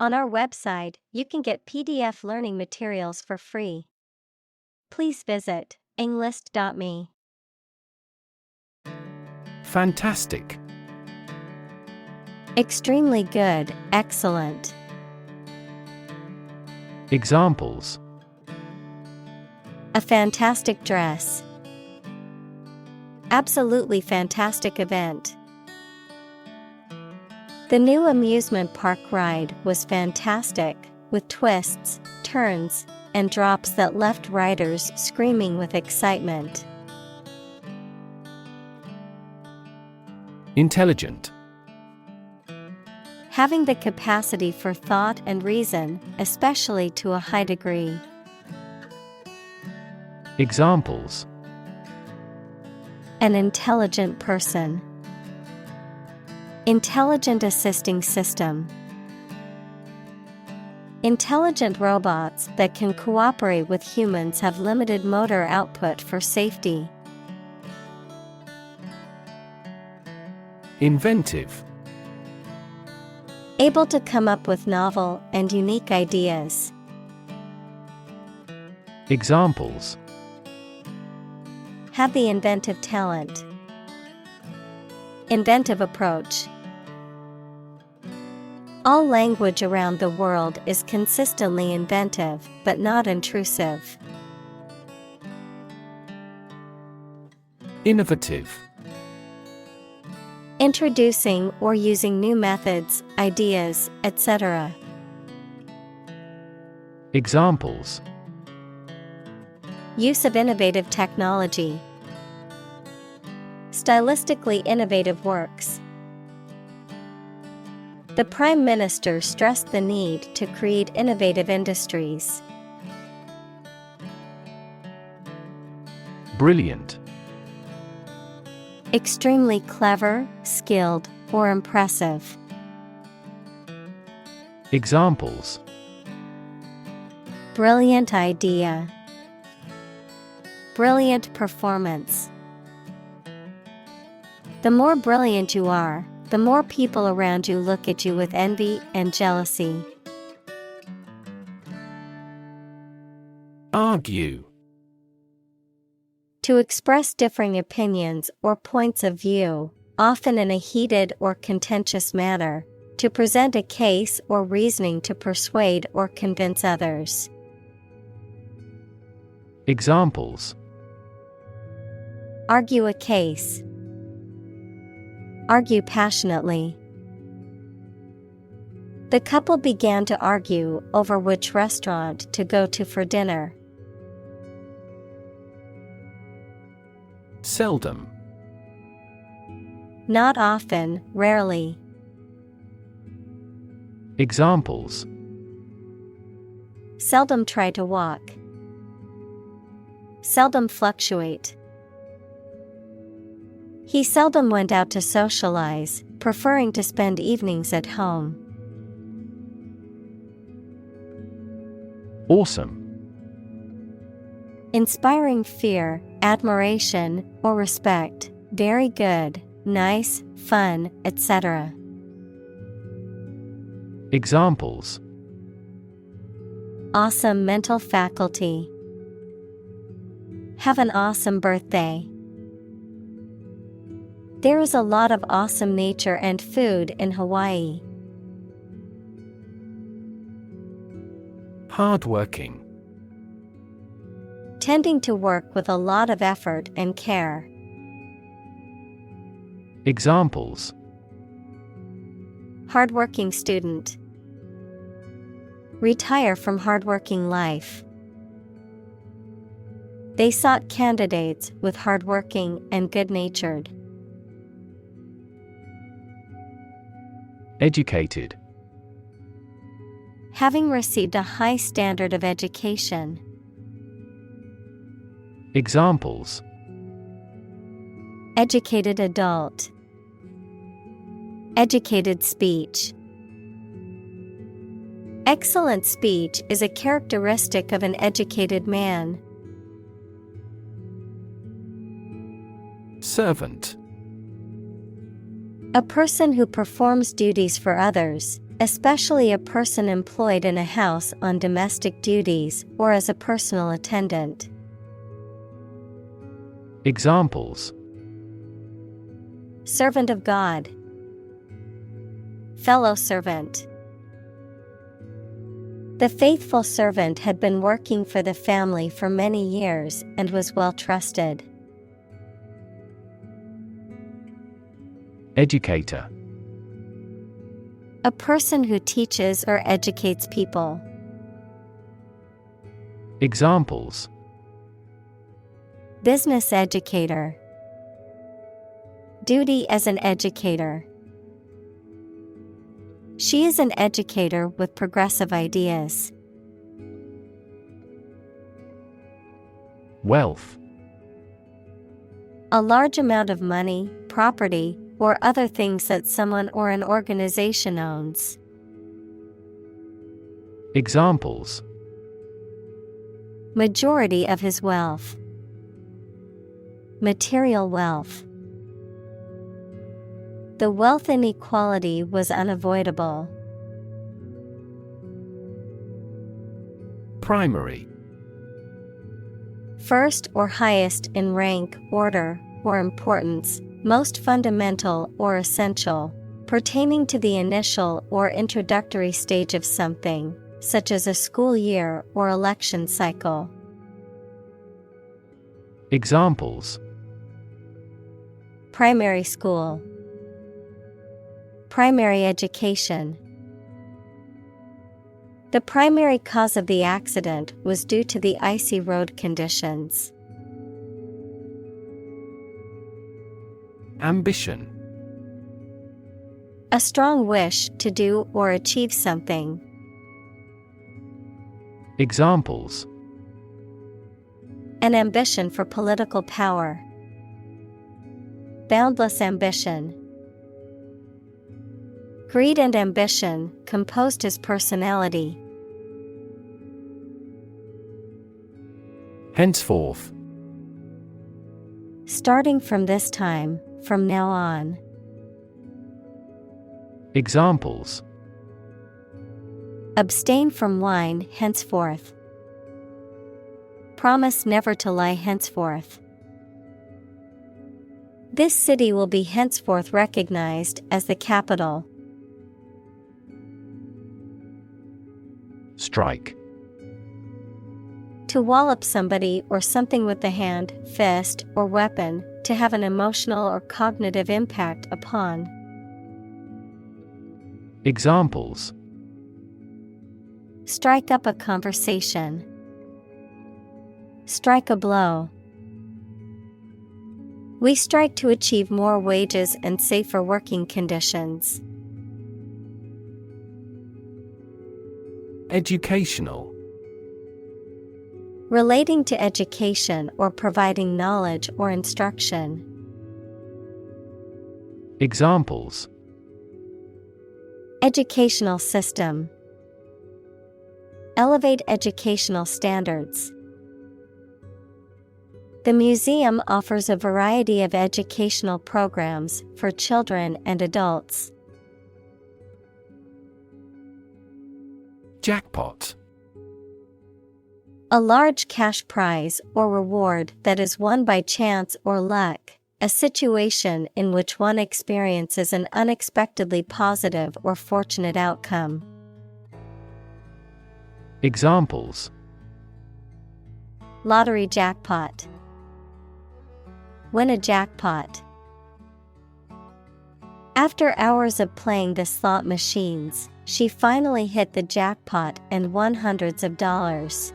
On our website, you can get PDF learning materials for free. Please visit englist.me. Fantastic. Extremely good, excellent. Examples: A fantastic dress. Absolutely fantastic event. The new amusement park ride was fantastic, with twists, turns, and drops that left riders screaming with excitement. Intelligent. Having the capacity for thought and reason, especially to a high degree. Examples: An intelligent person. Intelligent assisting system. Intelligent robots that can cooperate with humans have limited motor output for safety. Inventive. Able to come up with novel and unique ideas. Examples: Have the inventive talent. Inventive approach. All language around the world is consistently inventive, but not intrusive. Innovative. Introducing or using new methods, ideas, etc. Examples: Use of innovative technology. Stylistically innovative works. The Prime Minister stressed the need to create innovative industries. Brilliant. Extremely clever, skilled, or impressive. Examples: Brilliant idea. Brilliant performance. The more brilliant you are, the more people around you look at you with envy and jealousy. Argue. To express differing opinions or points of view, often in a heated or contentious manner, to present a case or reasoning to persuade or convince others. Examples: Argue a case. Argue passionately. The couple began to argue over which restaurant to go to for dinner. Seldom. Not often, rarely. Examples: Seldom try to walk. Seldom fluctuate. He seldom went out to socialize, preferring to spend evenings at home. Awesome. Inspiring fear, admiration, or respect. Very good, nice, fun, etc. Examples: Awesome mental faculty. Have an awesome birthday. There is a lot of awesome nature and food in Hawaii. Hardworking. Tending to work with a lot of effort and care. Examples: Hardworking student. Retire from hardworking life. They sought candidates with hardworking and good-natured. Educated. Having received a high standard of education. Examples: Educated adult. Educated speech. Excellent speech is a characteristic of an educated man. Servant. A person who performs duties for others, especially a person employed in a house on domestic duties or as a personal attendant. Examples: Servant of God. Fellow servant. The faithful servant had been working for the family for many years and was well trusted. Educator. A person who teaches or educates people. Examples: Business educator. Duty as an educator. She is an educator with progressive ideas. Wealth. A large amount of money, property, or other things that someone or an organization owns. Examples: Majority of his wealth. Material wealth. The wealth inequality was unavoidable. Primary. First or highest in rank, order, or importance, most fundamental or essential, pertaining to the initial or introductory stage of something, such as a school year or election cycle. Examples: Primary school. Primary education. The primary cause of the accident was due to the icy road conditions. Ambition. A strong wish to do or achieve something. Examples: An ambition for political power. Boundless ambition. Greed and ambition composed his personality. Henceforth. Starting from this time, from now on. Examples: Abstain from wine henceforth. Promise never to lie henceforth. This city will be henceforth recognized as the capital. Strike. To wallop somebody or something with the hand, fist, or weapon, to have an emotional or cognitive impact upon. Examples: Strike up a conversation. Strike a blow. We strike to achieve more wages and safer working conditions. Educational. Relating to education or providing knowledge or instruction. Examples: Educational system. Elevate educational standards. The museum offers a variety of educational programs for children and adults. Jackpot. A large cash prize or reward that is won by chance or luck, a situation in which one experiences an unexpectedly positive or fortunate outcome. Examples: Lottery jackpot. Win a jackpot. After hours of playing the slot machines, she finally hit the jackpot and won hundreds of dollars.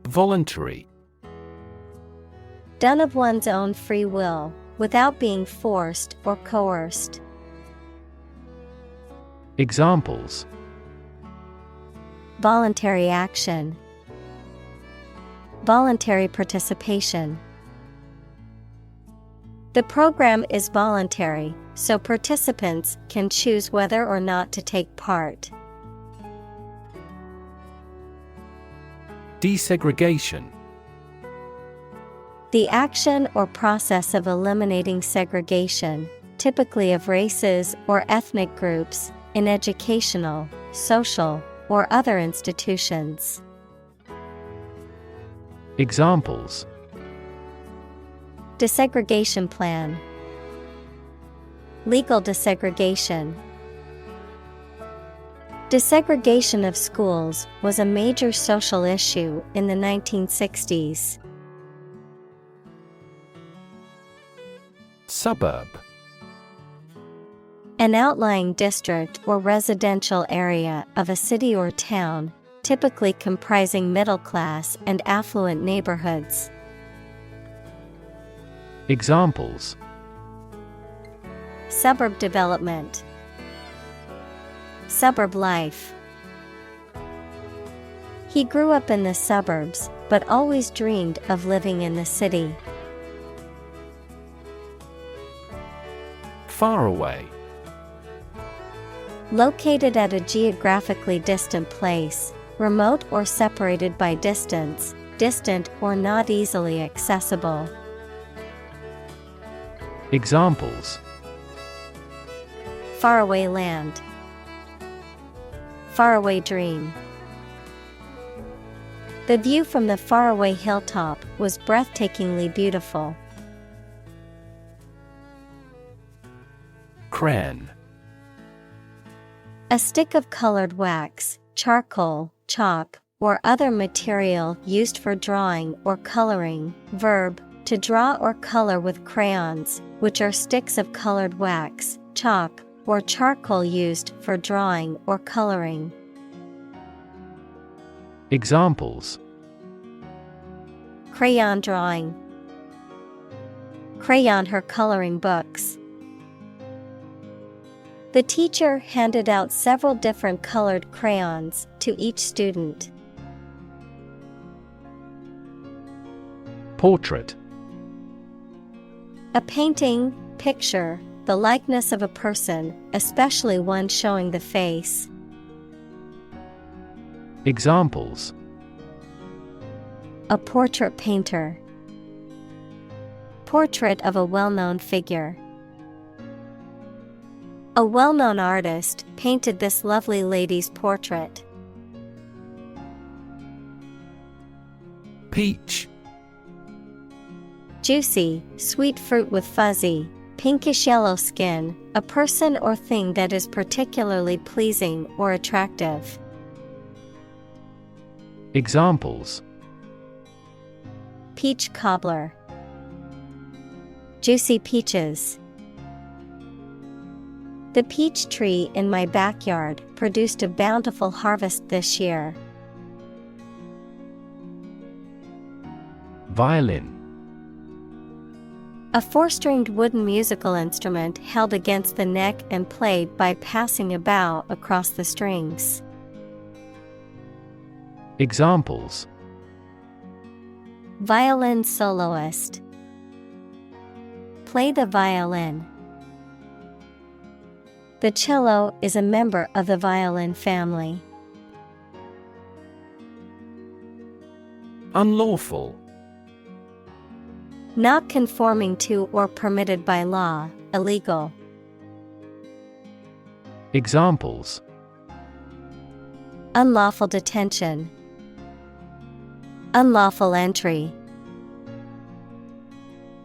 Voluntary. Done of one's own free will, without being forced or coerced. Examples: Voluntary action. Voluntary participation. The program is voluntary, so participants can choose whether or not to take part. Desegregation. The action or process of eliminating segregation, typically of races or ethnic groups, in educational, social, or other institutions. Examples: Desegregation plan. Legal desegregation. Desegregation of schools was a major social issue in the 1960s. Suburb. An outlying district or residential area of a city or town, typically comprising middle-class and affluent neighborhoods. Examples: Suburb development. Suburb life. He grew up in the suburbs, but always dreamed of living in the city. Far away. Located at a geographically distant place, remote or separated by distance, distant or not easily accessible. Examples: Faraway land. Faraway dream. The view from the faraway hilltop was breathtakingly beautiful. Crayon. A stick of colored wax, charcoal, chalk, or other material used for drawing or coloring. Verb, to draw or color with crayons, which are sticks of colored wax, chalk, or charcoal used for drawing or coloring. Examples: Crayon drawing. Crayon her coloring books. The teacher handed out several different colored crayons to each student. Portrait. A painting, picture, the likeness of a person, especially one showing the face. Examples: A portrait painter. Portrait of a well-known figure. A well-known artist painted this lovely lady's portrait. Peach. Juicy, sweet fruit with fuzzy, pinkish yellow skin, a person or thing that is particularly pleasing or attractive. Examples: Peach cobbler. Juicy peaches. The peach tree in my backyard produced a bountiful harvest this year. Violin. A four-stringed wooden musical instrument held against the neck and played by passing a bow across the strings. Examples: Violin soloist. Play the violin. The cello is a member of the violin family. Unlawful. Not conforming to or permitted by law, illegal. Examples: Unlawful detention. Unlawful entry.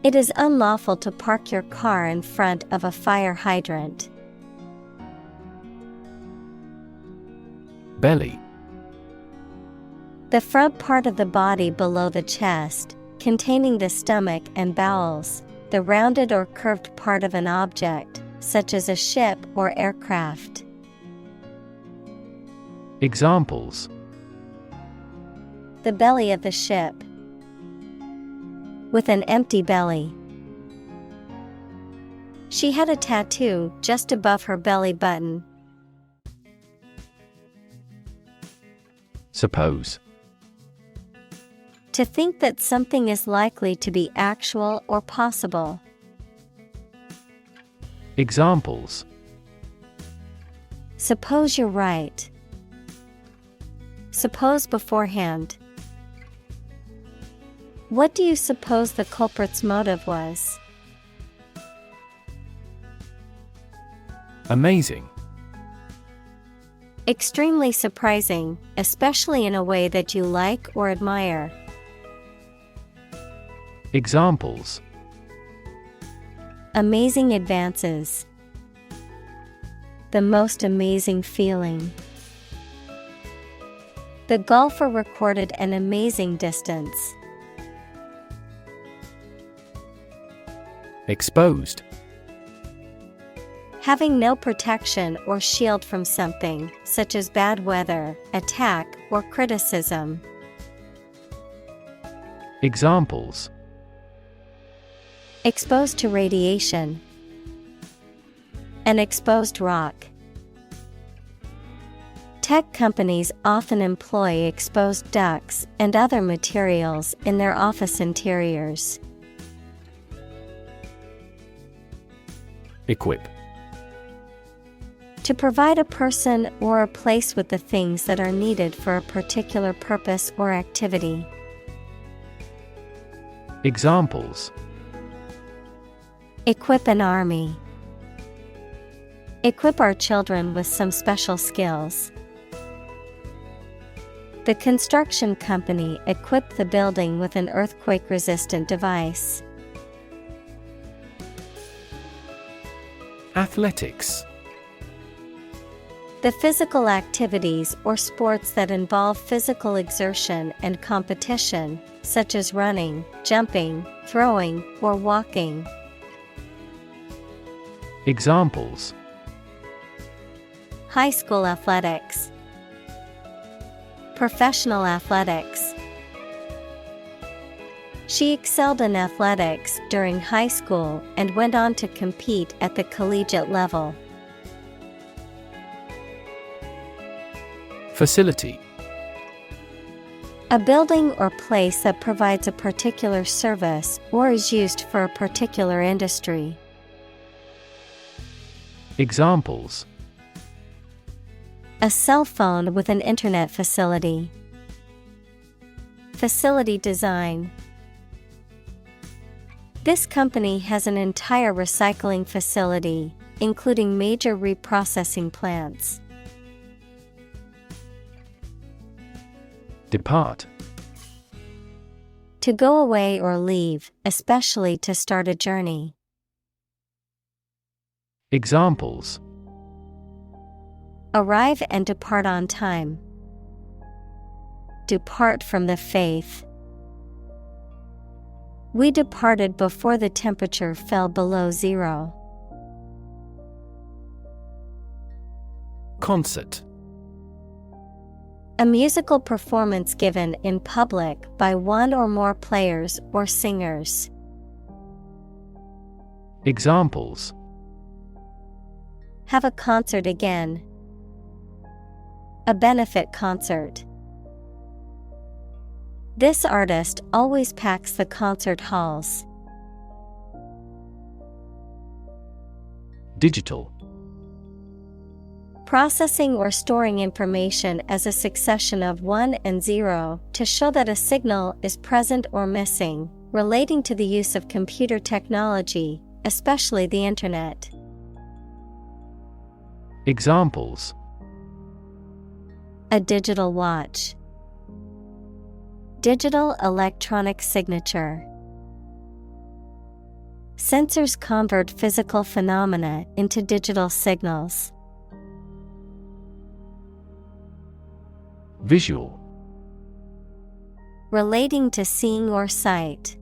It is unlawful to park your car in front of a fire hydrant. Belly. The front part of the body below the chest, containing the stomach and bowels, the rounded or curved part of an object, such as a ship or aircraft. Examples: The belly of the ship. With an empty belly. She had a tattoo just above her belly button. Suppose. To think that something is likely to be actual or possible. Examples: Suppose you're right. Suppose beforehand. What do you suppose the culprit's motive was? Amazing. Extremely surprising, especially in a way that you like or admire. Examples: Amazing advances. The most amazing feeling. The golfer recorded an amazing distance. Exposed. Having no protection or shield from something, such as bad weather, attack, or criticism. Examples: Exposed to radiation. An exposed rock. Tech companies often employ exposed ducts and other materials in their office interiors. Equip. To provide a person or a place with the things that are needed for a particular purpose or activity. Examples: Equip an army. Equip our children with some special skills. The construction company equipped the building with an earthquake-resistant device. Athletics. The physical activities or sports that involve physical exertion and competition, such as running, jumping, throwing, or walking. Examples: High school athletics. Professional athletics. She excelled in athletics during high school and went on to compete at the collegiate level. Facility. A building or place that provides a particular service or is used for a particular industry. Examples: A cell phone with an internet facility. Facility design. This company has an entire recycling facility, including major reprocessing plants. Depart. To go away or leave, especially to start a journey. Examples: Arrive and depart on time. Depart from the faith. We departed before the temperature fell below zero. Concert. A musical performance given in public by one or more players or singers. Examples: Have a concert again. A benefit concert. This artist always packs the concert halls. Digital. Processing or storing information as a succession of 1 and 0 to show that a signal is present or missing, relating to the use of computer technology, especially the Internet. Examples: A digital watch. Digital electronic signature. Sensors convert physical phenomena into digital signals. Visual. Relating to seeing or sight.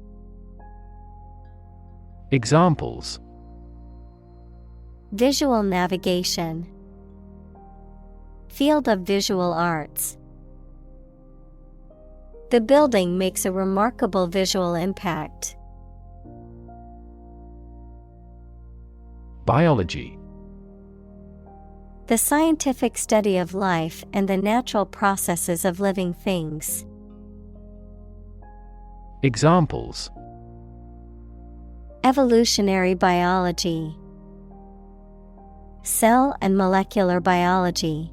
Examples: Visual navigation. Field of visual arts. The building makes a remarkable visual impact. Biology. The scientific study of life and the natural processes of living things. Examples: Evolutionary biology. Cell and molecular biology.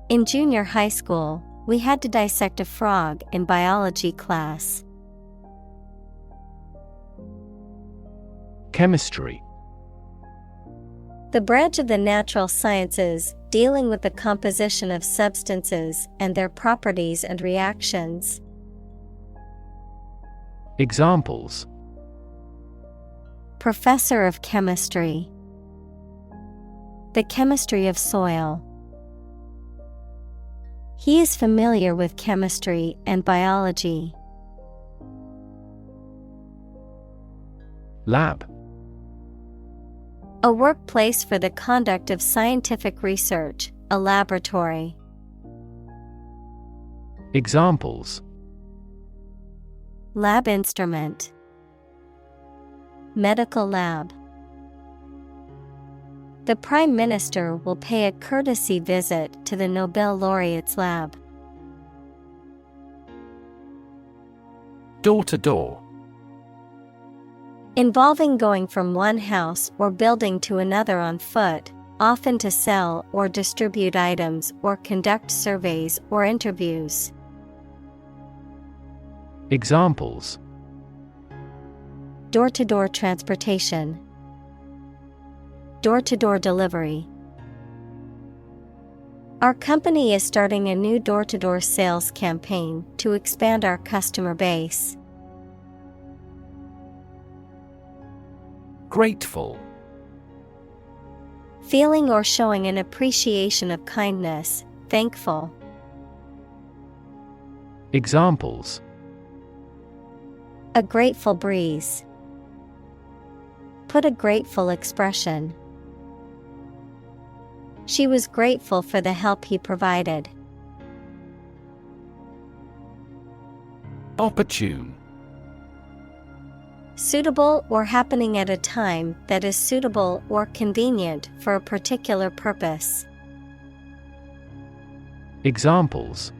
In junior high school, we had to dissect a frog in biology class. Chemistry. The branch of the natural sciences dealing with the composition of substances and their properties and reactions. Examples: Professor of chemistry. The chemistry of soil. He is familiar with chemistry and biology. Lab. A workplace for the conduct of scientific research, a laboratory. Examples: Lab instrument. Medical lab. The Prime Minister will pay a courtesy visit to the Nobel laureate's lab. Door to door. Involving going from one house or building to another on foot, often to sell or distribute items or conduct surveys or interviews. Examples: Door-to-door transportation. Door-to-door delivery. Our company is starting a new door-to-door sales campaign to expand our customer base. Grateful. Feeling or showing an appreciation of kindness, thankful. Examples: A grateful breeze. Put a grateful expression. She was grateful for the help he provided. Opportune. Suitable or happening at a time that is suitable or convenient for a particular purpose. Examples: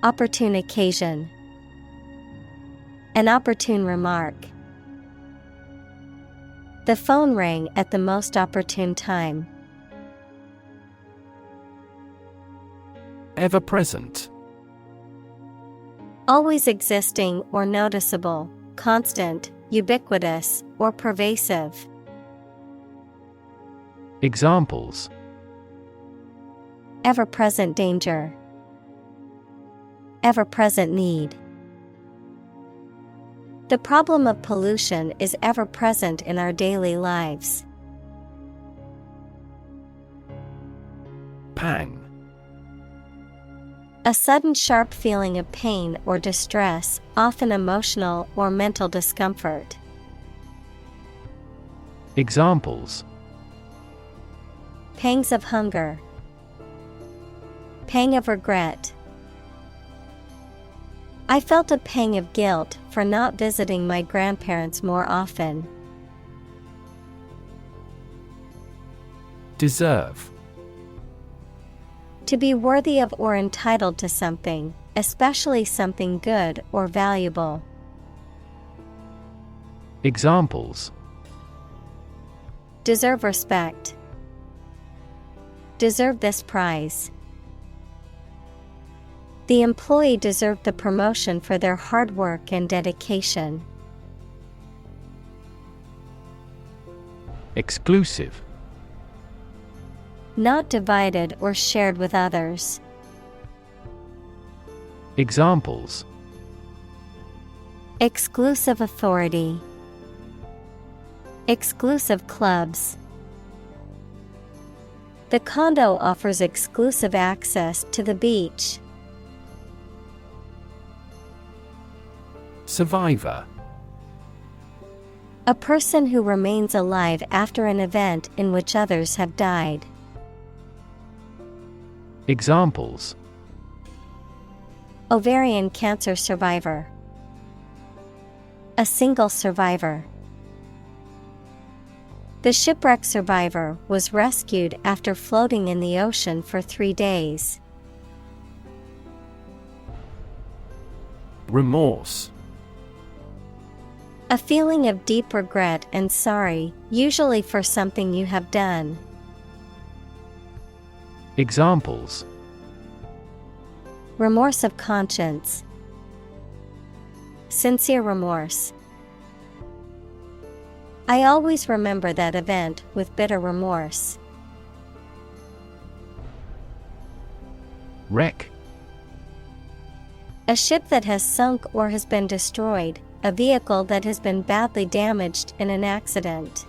Opportune occasion. An opportune remark. The phone rang at the most opportune time. Ever present. Always existing or noticeable, constant, ubiquitous, or pervasive. Examples: Ever-present danger. Ever-present need. The problem of pollution is ever present in our daily lives. Pang. A sudden sharp feeling of pain or distress, often emotional or mental discomfort. Examples: Pangs of hunger. Pang of regret. I felt a pang of guilt for not visiting my grandparents more often. Deserve. To be worthy of or entitled to something, especially something good or valuable. Examples: Deserve respect. Deserve this prize. The employee deserved the promotion for their hard work and dedication. Exclusive. Not divided or shared with others. Examples: Exclusive authority. Exclusive clubs. The condo offers exclusive access to the beach. Survivor. A person who remains alive after an event in which others have died. Examples: Ovarian cancer survivor. A single survivor. The shipwreck survivor was rescued after floating in the ocean for 3 days. Remorse. A feeling of deep regret and sorry, usually for something you have done. Examples: Remorse of conscience. Sincere remorse. I always remember that event with bitter remorse. Wreck. A ship that has sunk or has been destroyed, a vehicle that has been badly damaged in an accident.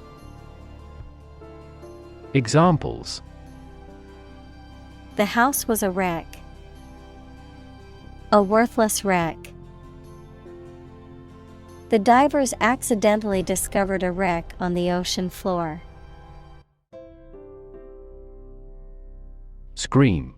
Examples: The house was a wreck. A worthless wreck. The divers accidentally discovered a wreck on the ocean floor. Scream.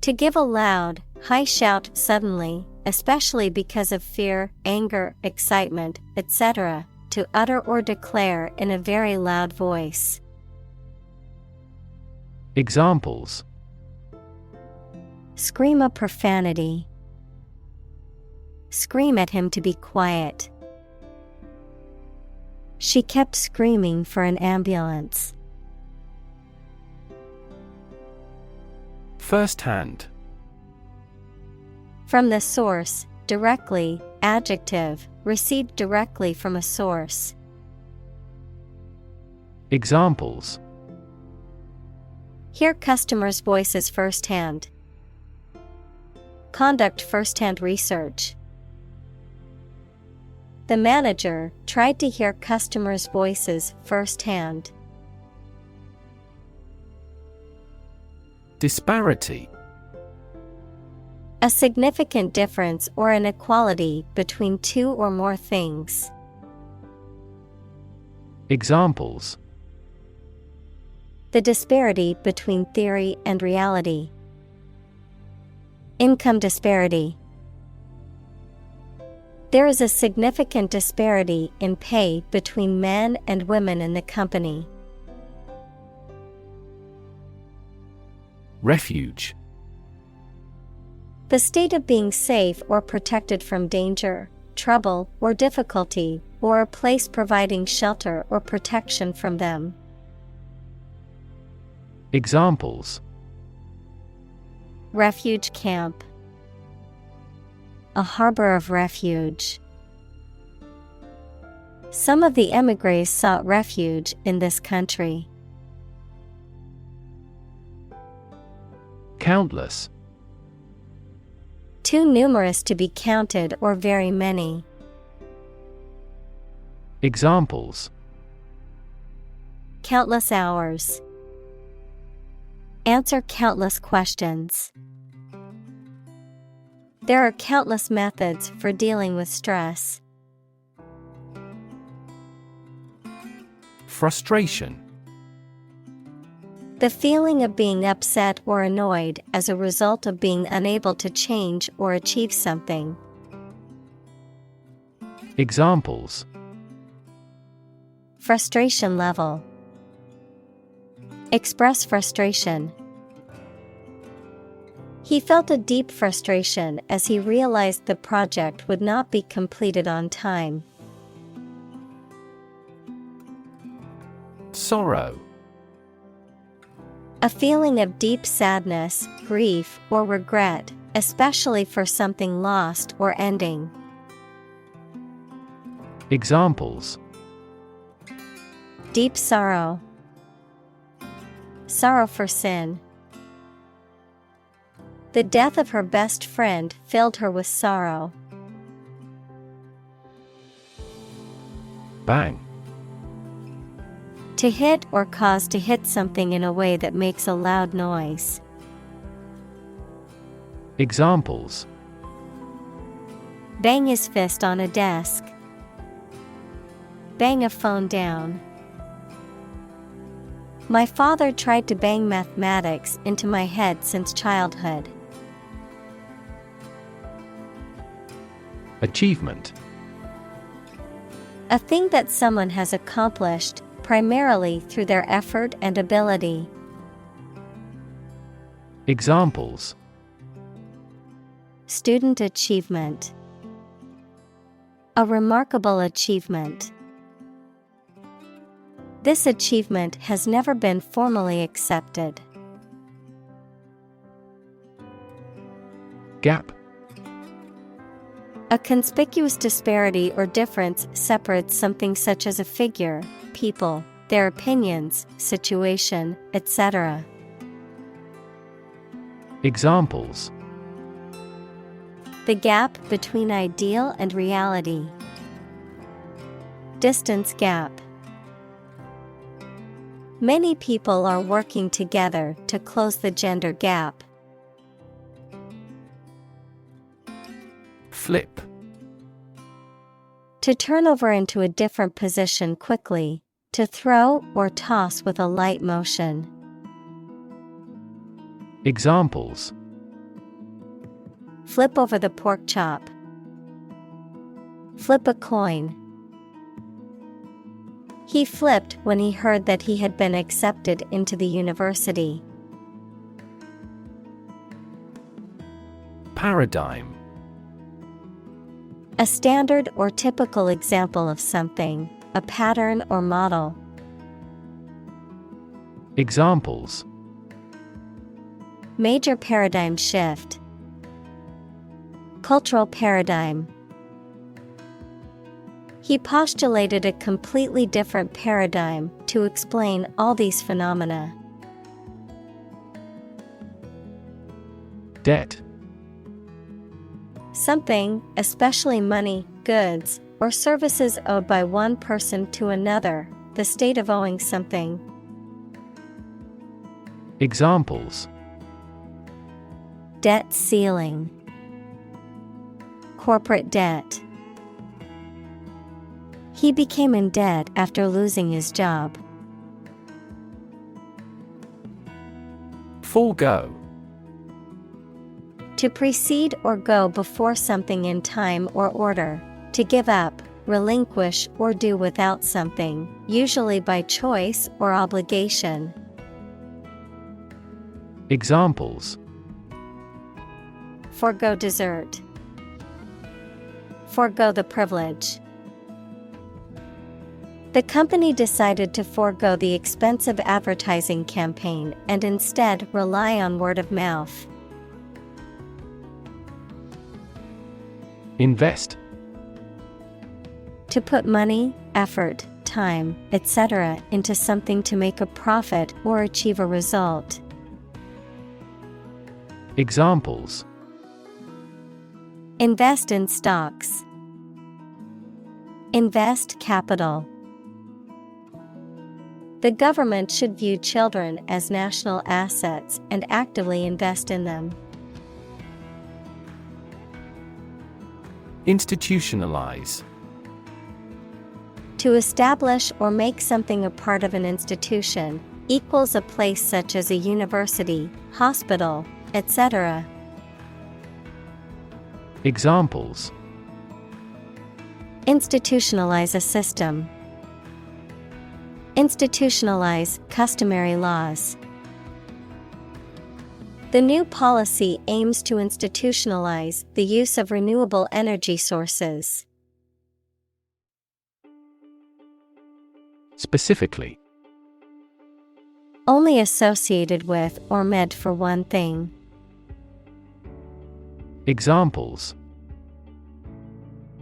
To give a loud, high shout suddenly, especially because of fear, anger, excitement, etc., to utter or declare in a very loud voice. Examples: Scream a profanity. Scream at him to be quiet. She kept screaming for an ambulance. First-hand. From the source, directly, adjective, received directly from a source. Examples: Hear customers' voices firsthand. Conduct firsthand research. The manager tried to hear customers' voices firsthand. Disparity. A significant difference or inequality between two or more things. Examples: The disparity between theory and reality. Income disparity. There is a significant disparity in pay between men and women in the company. Refuge. The state of being safe or protected from danger, trouble, or difficulty, or a place providing shelter or protection from them. Examples: Refuge camp. A harbor of refuge. Some of the émigrés sought refuge in this country. Countless. Too numerous to be counted or very many. Examples: Countless hours. Answer countless questions. There are countless methods for dealing with stress. Frustration. The feeling of being upset or annoyed as a result of being unable to change or achieve something. Examples: Frustration level. Express frustration. He felt a deep frustration as he realized the project would not be completed on time. Sorrow. A feeling of deep sadness, grief, or regret, especially for something lost or ending. Examples: Deep sorrow. Sorrow for sin. The death of her best friend filled her with sorrow. Bang. To hit or cause to hit something in a way that makes a loud noise. Examples: Bang his fist on a desk. Bang a phone down. My father tried to bang mathematics into my head since childhood. Achievement. A thing that someone has accomplished, primarily through their effort and ability. Examples: Student achievement. A remarkable achievement. This achievement has never been formally accepted. Gap. A conspicuous disparity or difference separates something such as a figure, people, their opinions, situation, etc. Examples: the gap between ideal and reality. Distance gap. Many people are working together to close the gender gap. Flip. To turn over into a different position quickly, to throw or toss with a light motion. Examples: flip over the pork chop. Flip a coin. He flipped when he heard that he had been accepted into the university. Paradigm. A standard or typical example of something, a pattern or model. Examples: major paradigm shift. Cultural paradigm. He postulated a completely different paradigm to explain all these phenomena. Debt. Something, especially money, goods, or services owed by one person to another, the state of owing something. Examples: debt ceiling. Corporate debt. He became in debt after losing his job. Forego. To precede or go before something in time or order, to give up, relinquish or do without something, usually by choice or obligation. Examples: forego dessert. Forego the privilege. The company decided to forego the expensive advertising campaign and instead rely on word of mouth. Invest. To put money, effort, time, etc. into something to make a profit or achieve a result. Examples: invest in stocks. Invest capital. The government should view children as national assets and actively invest in them. Institutionalize. To establish or make something a part of an institution, equals a place such as a university, hospital, etc. Examples: institutionalize a system. Institutionalize customary laws. The new policy aims to institutionalize the use of renewable energy sources. Specifically. Only associated with or meant for one thing. Examples: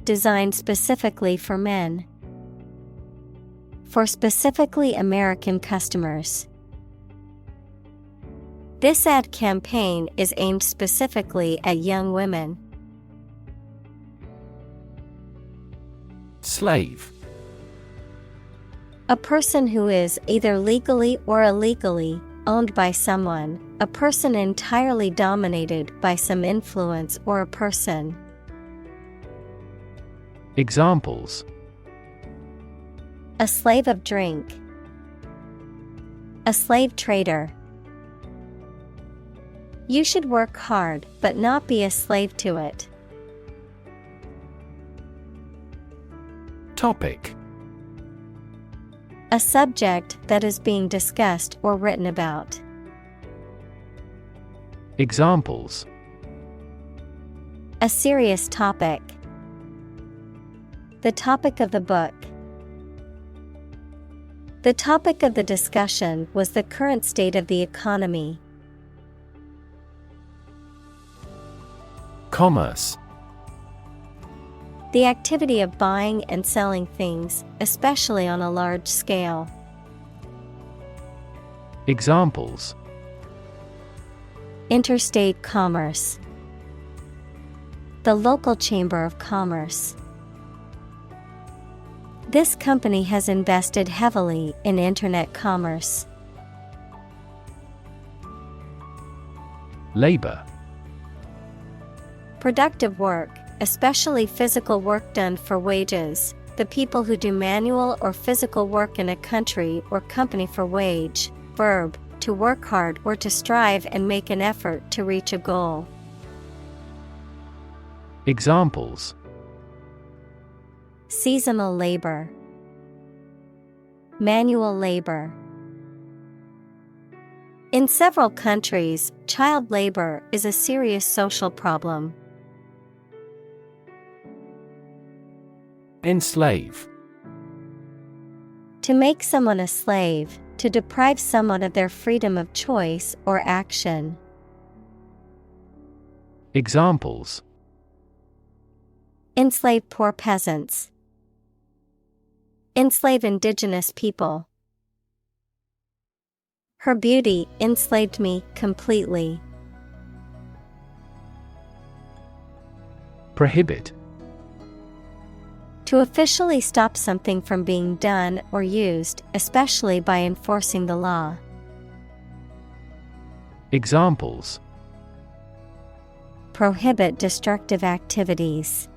designed specifically for men. For specifically American customers. This ad campaign is aimed specifically at young women. Slave. A person who is either legally or illegally owned by someone, a person entirely dominated by some influence or a person. Examples: a slave of drink. A slave trader. You should work hard but not be a slave to it. Topic. A subject that is being discussed or written about. Examples: a serious topic. The topic of the book. The topic of the discussion was the current state of the economy. Commerce. The activity of buying and selling things, especially on a large scale. Examples: Interstate commerce. The local chamber of commerce. This company has invested heavily in internet commerce. Labor. Productive work, especially physical work done for wages, the people who do manual or physical work in a country or company for wage. Verb, to work hard or to strive and make an effort to reach a goal. Examples: Seasonal labor. Manual labor. In several countries, child labor is a serious social problem. Enslave. To make someone a slave, to deprive someone of their freedom of choice or action. Examples: Enslave poor peasants. Enslave indigenous people. Her beauty enslaved me completely. Prohibit. To officially stop something from being done or used, especially by enforcing the law. Examples: Prohibit destructive activities.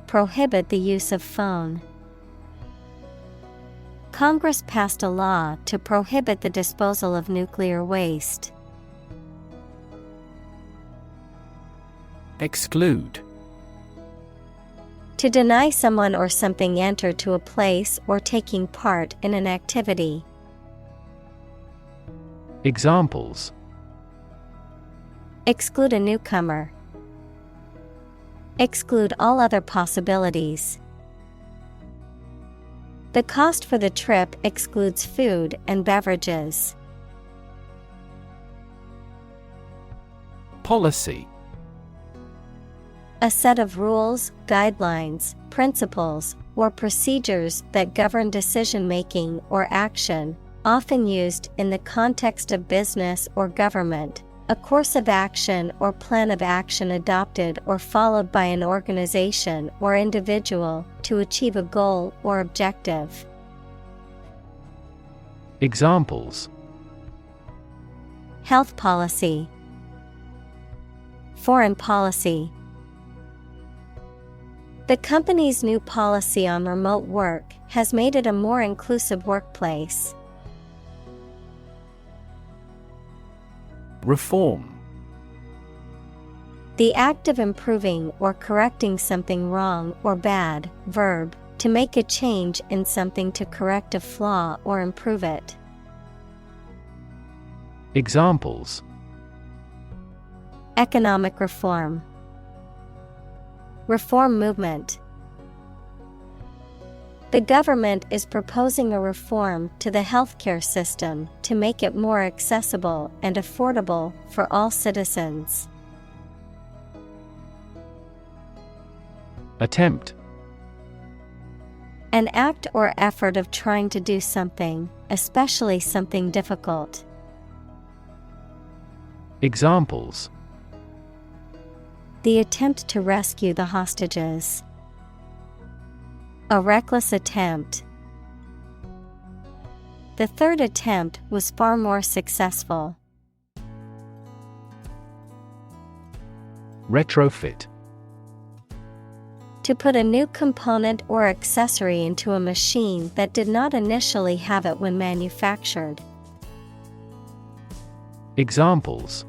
Prohibit the use of phone. Congress passed a law to prohibit the disposal of nuclear waste. Exclude. To deny someone or something enter to a place or taking part in an activity. Examples: Exclude a newcomer. Exclude all other possibilities. The cost for the trip excludes food and beverages. Policy. A set of rules, guidelines, principles, or procedures that govern decision-making or action, often used in the context of business or government. A course of action or plan of action adopted or followed by an organization or individual to achieve a goal or objective. Examples: Health policy. Foreign policy. The company's new policy on remote work has made it a more inclusive workplace. Reform. The act of improving or correcting something wrong or bad. Verb, to make a change in something to correct a flaw or improve it. Examples: Economic reform. Reform movement. The government is proposing a reform to the healthcare system to make it more accessible and affordable for all citizens. Attempt. An act or effort of trying to do something, especially something difficult. Examples: The attempt to rescue the hostages. A reckless attempt. The third attempt was far more successful. Retrofit. To put a new component or accessory into a machine that did not initially have it when manufactured. Examples: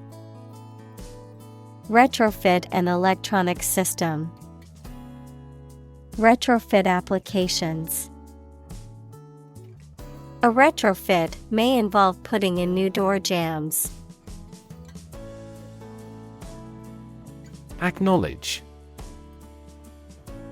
Retrofit an electronic system. Retrofit applications. A retrofit may involve putting in new door jambs. Acknowledge.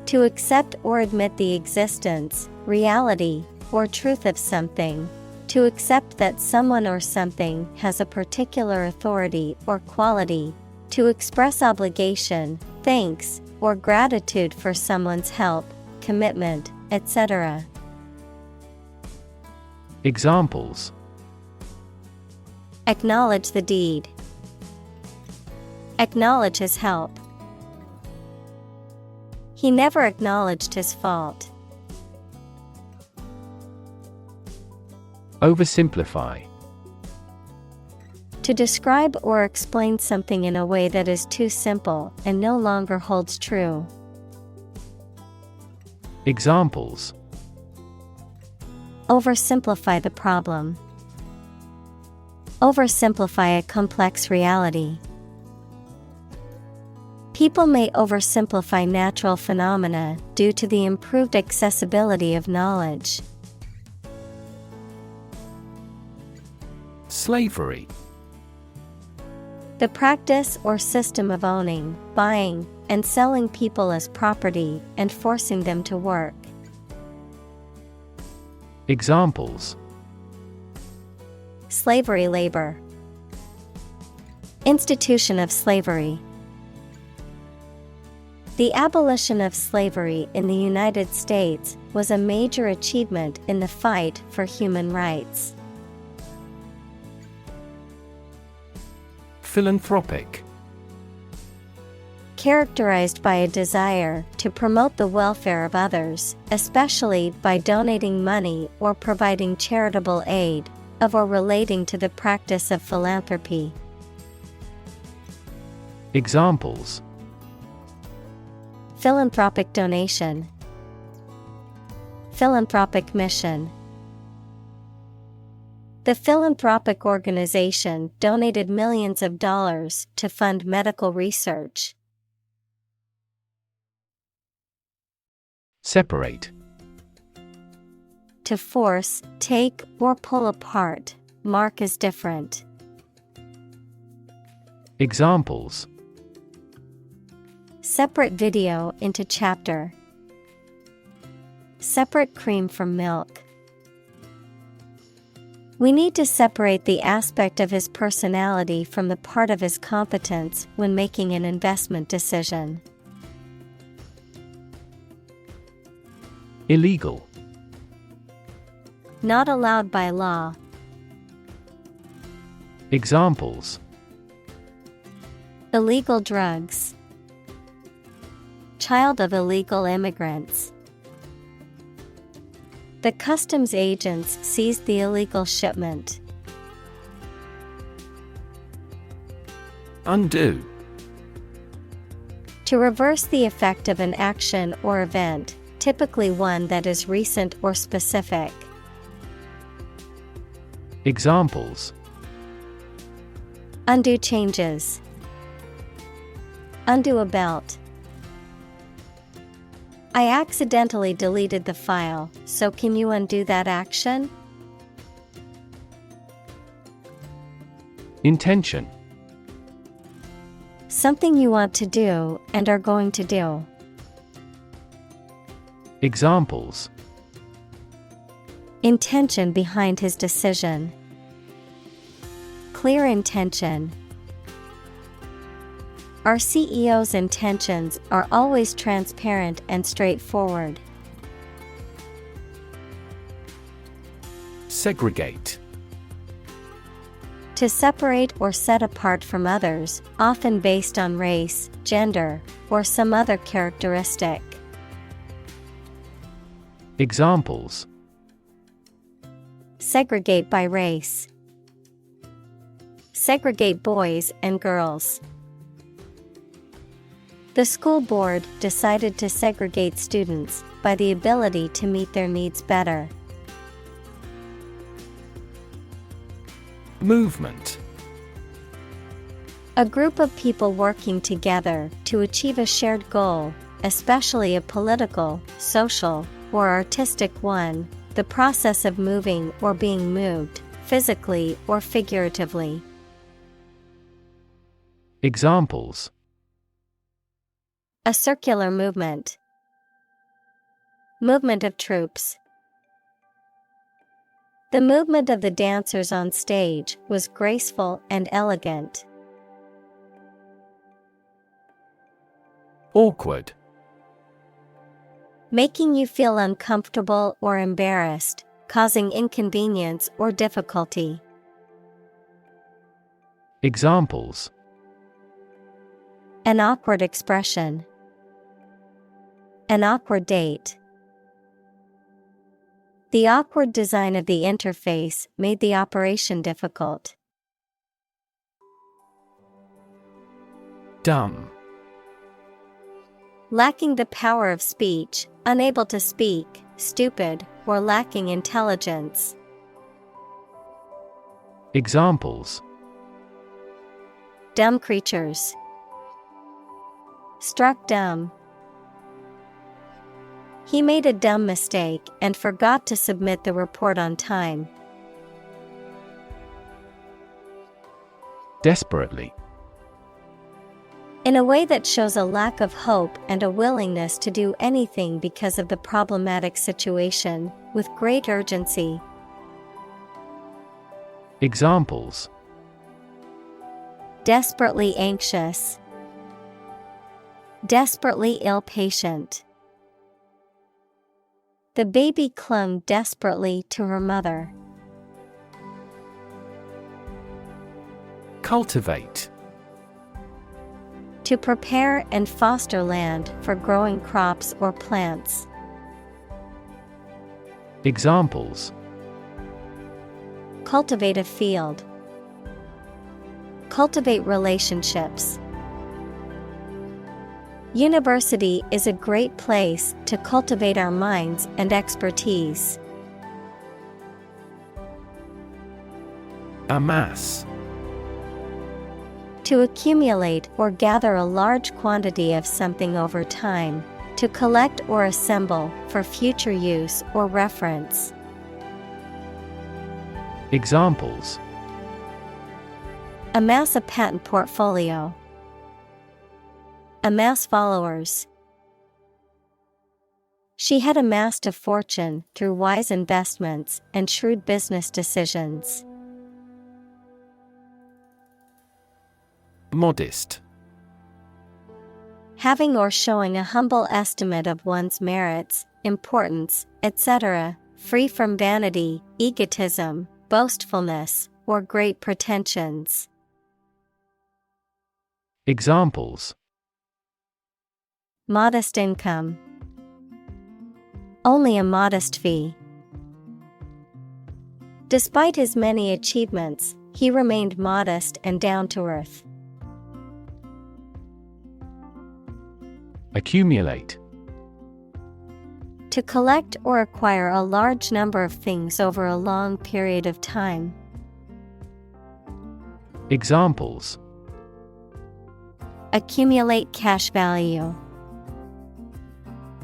To accept or admit the existence, reality, or truth of something. To accept that someone or something has a particular authority or quality. To express obligation, thanks, or gratitude for someone's help, commitment, etc. Examples: Acknowledge the deed. Acknowledge his help. He never acknowledged his fault. Oversimplify. To describe or explain something in a way that is too simple and no longer holds true. Examples: Oversimplify the problem. Oversimplify a complex reality. People may oversimplify natural phenomena due to the improved accessibility of knowledge. Slavery. The practice or system of owning, buying, and selling people as property and forcing them to work. Examples: Slavery labor. Institution of slavery. The abolition of slavery in the United States was a major achievement in the fight for human rights. Philanthropic. Characterized by a desire to promote the welfare of others, especially by donating money or providing charitable aid, of or relating to the practice of philanthropy. Examples: Philanthropic donation. Philanthropic mission. The philanthropic organization donated millions of dollars to fund medical research. Separate. To force, take, or pull apart, mark as different. Examples: Separate video into chapter. Separate cream from milk. We need to separate the aspect of his personality from the part of his competence when making an investment decision. Illegal. Not allowed by law. Examples: Illegal drugs. Child of illegal immigrants. The customs agents seized the illegal shipment. Undo. To reverse the effect of an action or event, typically one that is recent or specific. Examples: Undo changes. Undo a belt. I accidentally deleted the file, so can you undo that action? Intention. Something you want to do and are going to do. Examples: Intention behind his decision. Clear intention. Our CEO's intentions are always transparent and straightforward. Segregate. To separate or set apart from others, often based on race, gender, or some other characteristic. Examples: Segregate by race. Segregate boys and girls. The school board decided to segregate students by the ability to meet their needs better. Movement. A group of people working together to achieve a shared goal, especially a political, social, or artistic one, the process of moving or being moved, physically or figuratively. Examples: A circular movement. Movement of troops. The movement of the dancers on stage was graceful and elegant. Awkward. Making you feel uncomfortable or embarrassed, causing inconvenience or difficulty. Examples: An awkward expression. An awkward date. The awkward design of the interface made the operation difficult. Dumb. Lacking the power of speech, unable to speak, stupid, or lacking intelligence. Examples: Dumb creatures. Struck dumb. He made a dumb mistake and forgot to submit the report on time. Desperately. In a way that shows a lack of hope and a willingness to do anything because of the problematic situation, with great urgency. Examples: Desperately anxious. Desperately ill patient. The baby clung desperately to her mother. Cultivate. To prepare and foster land for growing crops or plants. Examples: Cultivate a field. Cultivate relationships. University is a great place to cultivate our minds and expertise. Amass. To accumulate or gather a large quantity of something over time, to collect or assemble for future use or reference. Examples: Amass a patent portfolio. Amass followers. She had amassed a fortune through wise investments and shrewd business decisions. Modest. Having or showing a humble estimate of one's merits, importance, etc., free from vanity, egotism, boastfulness, or great pretensions. Examples: Modest income. Only a modest fee. Despite his many achievements, he remained modest and down to earth. Accumulate. To collect or acquire a large number of things over a long period of time. Examples: Accumulate cash value.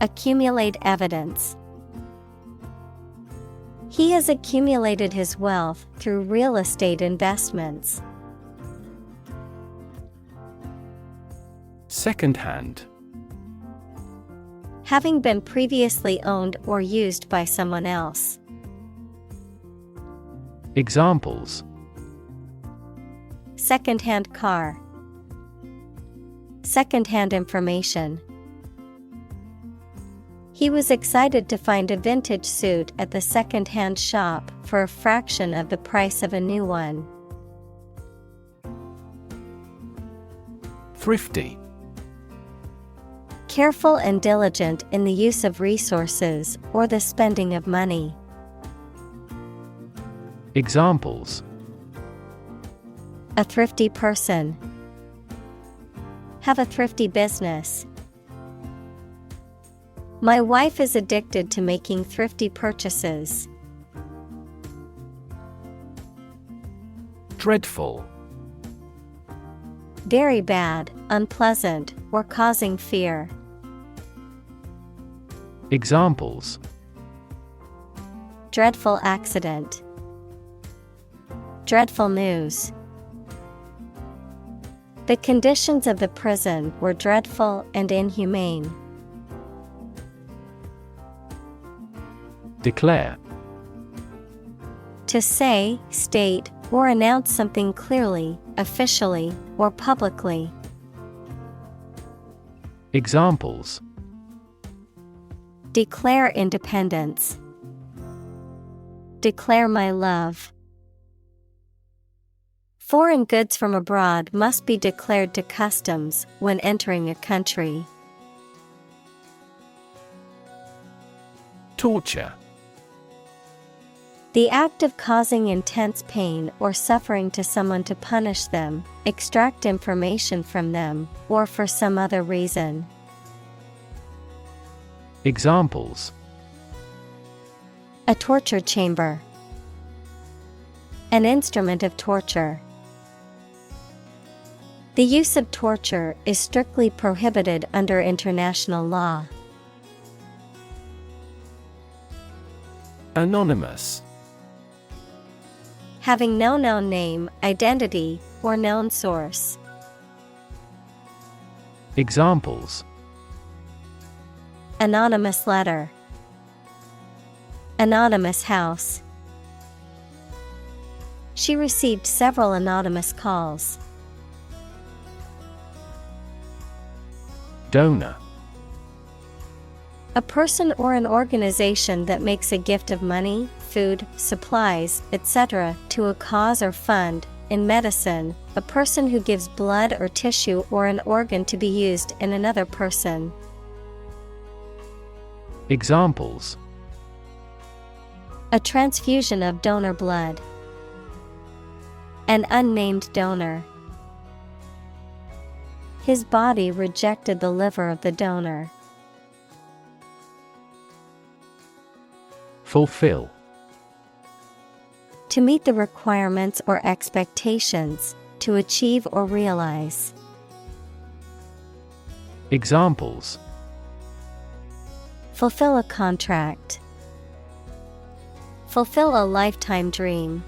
Accumulate evidence. He has accumulated his wealth through real estate investments. Second-hand. Having been previously owned or used by someone else. Examples: Second-hand car. Second-hand information. He was excited to find a vintage suit at the second-hand shop for a fraction of the price of a new one. Thrifty. Careful and diligent in the use of resources or the spending of money. Examples: A thrifty person. Have a thrifty business. My wife is addicted to making thrifty purchases. Dreadful. Very bad, unpleasant, or causing fear. Examples: Dreadful accident. Dreadful news. The conditions of the prison were dreadful and inhumane. Declare. To say, state, or announce something clearly, officially, or publicly. Examples: declare independence, declare my love. Foreign goods from abroad must be declared to customs when entering a country. Torture. The act of causing intense pain or suffering to someone to punish them, extract information from them, or for some other reason. Examples: a torture chamber, an instrument of torture. The use of torture is strictly prohibited under international law. Anonymous. Having no known name, identity, or known source. Examples: anonymous letter, anonymous house. She received several anonymous calls. Donor. A person or an organization that makes a gift of money, food, supplies, etc. to a cause or fund. In medicine, a person who gives blood or tissue or an organ to be used in another person. Examples: a transfusion of donor blood, an unnamed donor. His body rejected the liver of the donor. Fulfill. To meet the requirements or expectations, to achieve or realize. Examples: fulfill a contract, fulfill a lifetime dream.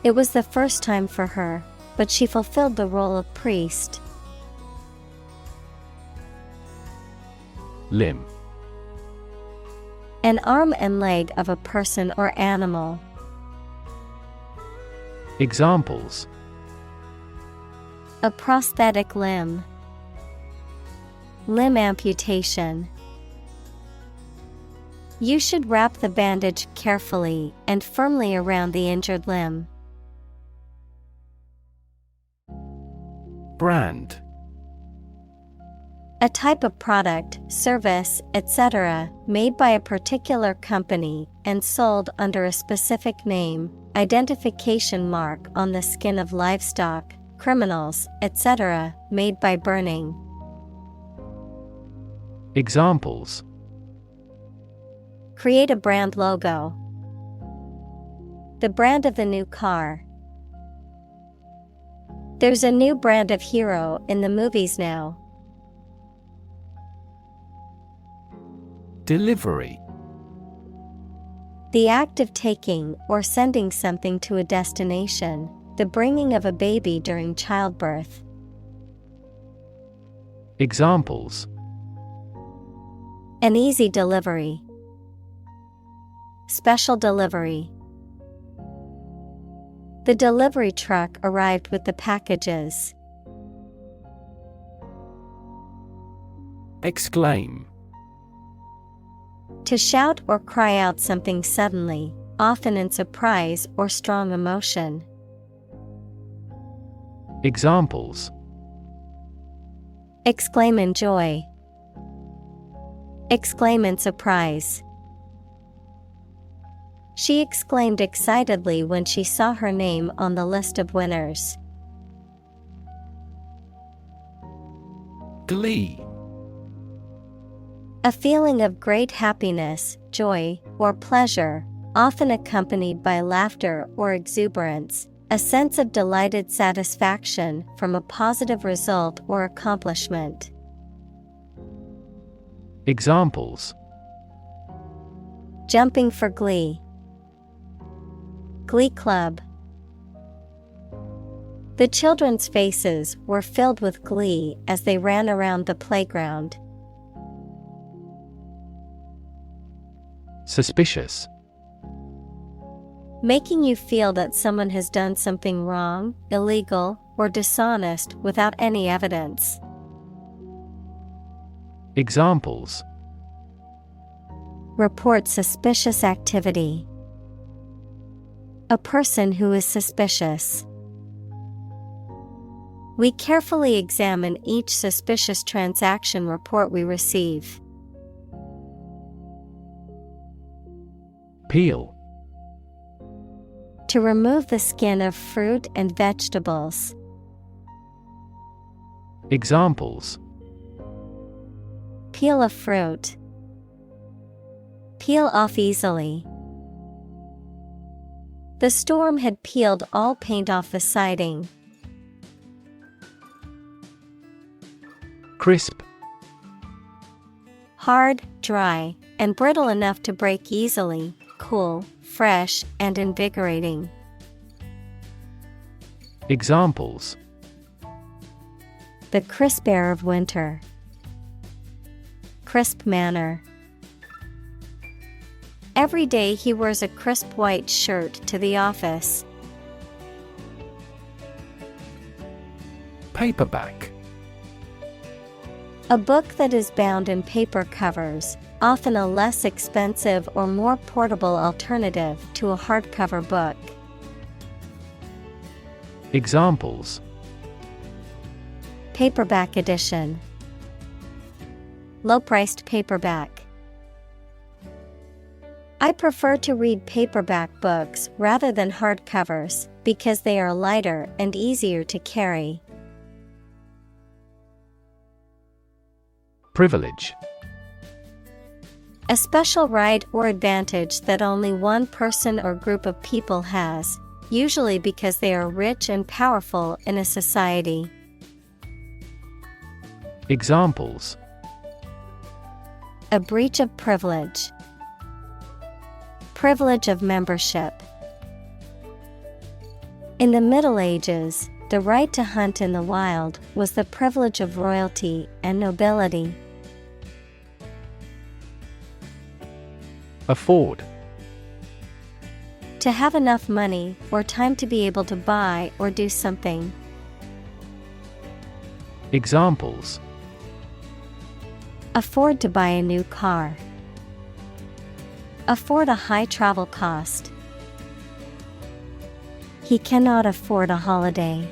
It was the first time for her, but she fulfilled the role of priest. Limb. An arm and leg of a person or animal. Examples: a prosthetic limb, limb amputation. You should wrap the bandage carefully and firmly around the injured limb. Brand. A type of product, service, etc., made by a particular company and sold under a specific name, identification mark on the skin of livestock, criminals, etc., made by burning. Examples: create a brand logo, the brand of the new car. There's a new brand of hero in the movies now. Delivery. The act of taking or sending something to a destination, the bringing of a baby during childbirth. Examples: an easy delivery, special delivery. The delivery truck arrived with the packages. Exclaim. To shout or cry out something suddenly, often in surprise or strong emotion. Examples: exclaim in joy, exclaim in surprise. She exclaimed excitedly when she saw her name on the list of winners. Glee. A feeling of great happiness, joy, or pleasure, often accompanied by laughter or exuberance, a sense of delighted satisfaction from a positive result or accomplishment. Examples: jumping for glee, glee club. The children's faces were filled with glee as they ran around the playground. Suspicious. Making you feel that someone has done something wrong, illegal, or dishonest without any evidence. Examples. Report suspicious activity. A person who is suspicious. We carefully examine each suspicious transaction report we receive. Peel. To remove the skin of fruit and vegetables. Examples. Peel a fruit. Peel off easily. The storm had peeled all paint off the siding. Crisp. Hard, dry, and brittle enough to break easily, cool, fresh, and invigorating. Examples. The crisp air of winter. Crisp manner. Every day he wears a crisp white shirt to the office. Paperback. A book that is bound in paper covers, often a less expensive or more portable alternative to a hardcover book. Examples. Paperback edition. Low-priced paperback. I prefer to read paperback books rather than hardcovers because they are lighter and easier to carry. Privilege. A special right or advantage that only one person or group of people has, usually because they are rich and powerful in a society. Examples. A breach of privilege. Privilege of membership. In the Middle Ages, the right to hunt in the wild was the privilege of royalty and nobility. Afford. To have enough money or time to be able to buy or do something. Examples. Afford to buy a new car. Afford a high travel cost. He cannot afford a holiday.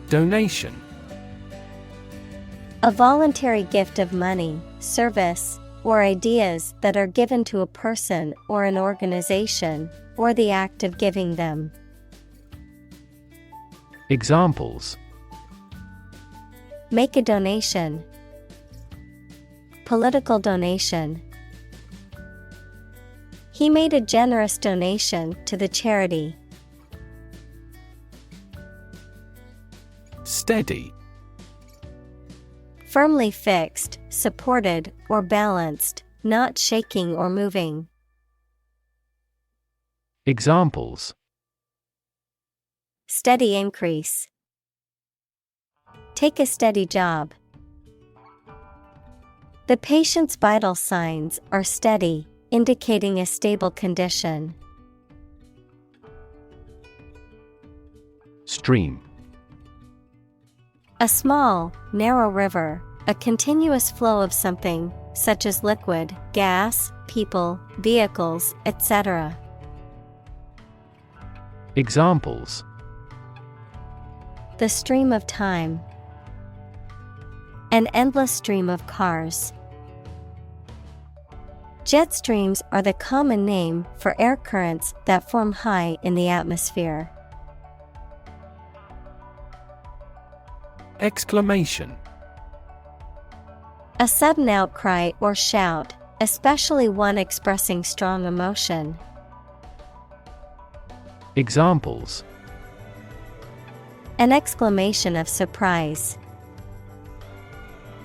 Donation. A voluntary gift of money, service, or ideas that are given to a person or an organization, or the act of giving them. Examples. Make a donation. Political donation. He made a generous donation to the charity. Steady. Firmly fixed, supported, or balanced, not shaking or moving. Examples. Steady increase. Take a steady job. The patient's vital signs are steady, indicating a stable condition. Stream. A small, narrow river, a continuous flow of something, such as liquid, gas, people, vehicles, etc. Examples. The stream of time. An endless stream of cars. Jet streams are the common name for air currents that form high in the atmosphere. Exclamation. A sudden outcry or shout, especially one expressing strong emotion. Examples. An exclamation of surprise.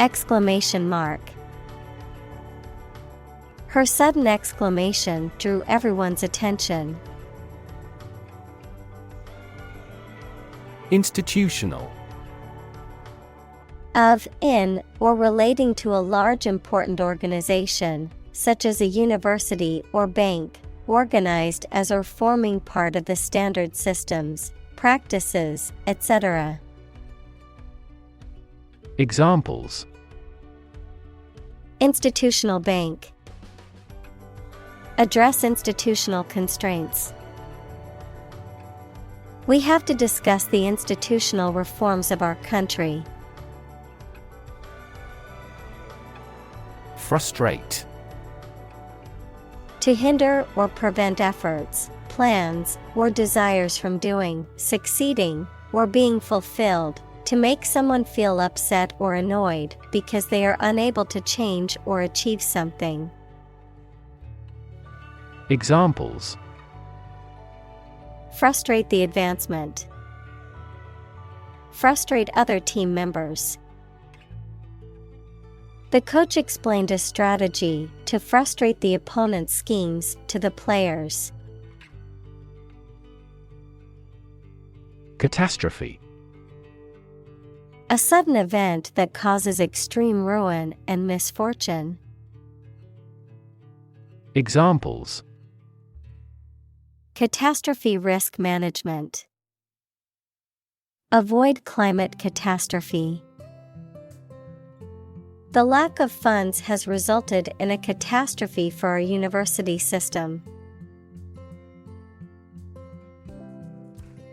Exclamation mark. Her sudden exclamation drew everyone's attention. Institutional. Of, in, or relating to a large important organization, such as a university or bank, organized as or forming part of the standard systems, practices, etc. Examples: institutional bank. Address institutional constraints. We have to discuss the institutional reforms of our country. Frustrate. To hinder or prevent efforts, plans, or desires from doing, succeeding, or being fulfilled. To make someone feel upset or annoyed because they are unable to change or achieve something. Examples: frustrate the advancement. Frustrate other team members. The coach explained a strategy to frustrate the opponent's schemes to the players. Catastrophe. A sudden event that causes extreme ruin and misfortune. Examples: catastrophe risk management. Avoid climate catastrophe. The lack of funds has resulted in a catastrophe for our university system.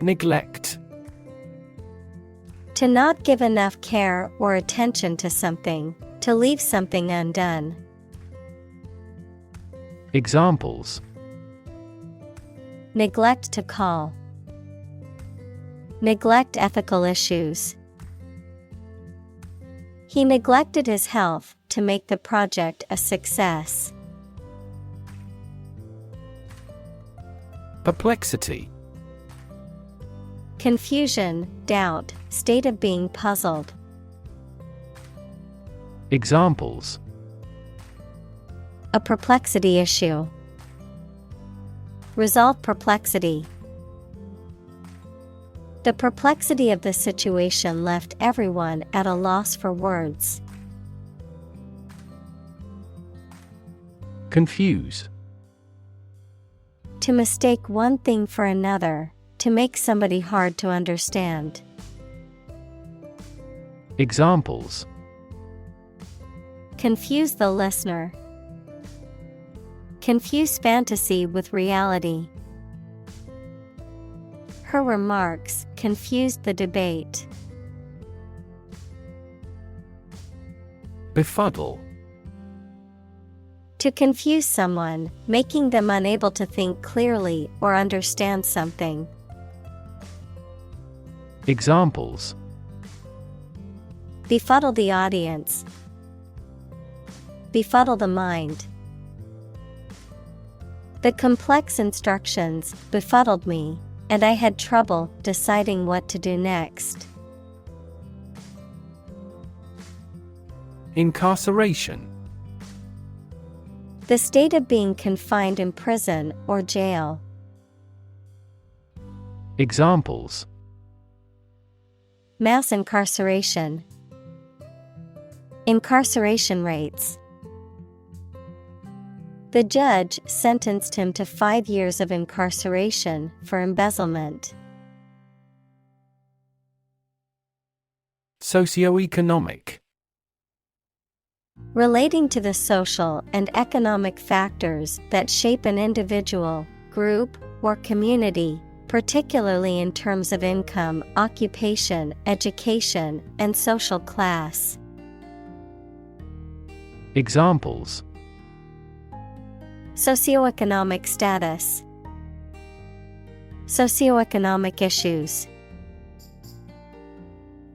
Neglect. To not give enough care or attention to something, to leave something undone. Examples: neglect to call. Neglect ethical issues. He neglected his health to make the project a success. Perplexity. Confusion, doubt, state of being puzzled. Examples: a perplexity issue. Resolve perplexity. The perplexity of the situation left everyone at a loss for words. Confuse. To mistake one thing for another, to make somebody hard to understand. Examples: confuse the listener. Confuse fantasy with reality. Her remarks confused the debate. Befuddle. To confuse someone, making them unable to think clearly or understand something. Examples: befuddle the audience. Befuddle the mind. The complex instructions befuddled me, and I had trouble deciding what to do next. Incarceration. The state of being confined in prison or jail. Examples: mass incarceration. Incarceration rates. The judge sentenced him to 5 years of incarceration for embezzlement. Socioeconomic. Relating to the social and economic factors that shape an individual, group, or community, particularly in terms of income, occupation, education, and social class. Examples: socioeconomic status. Socioeconomic issues.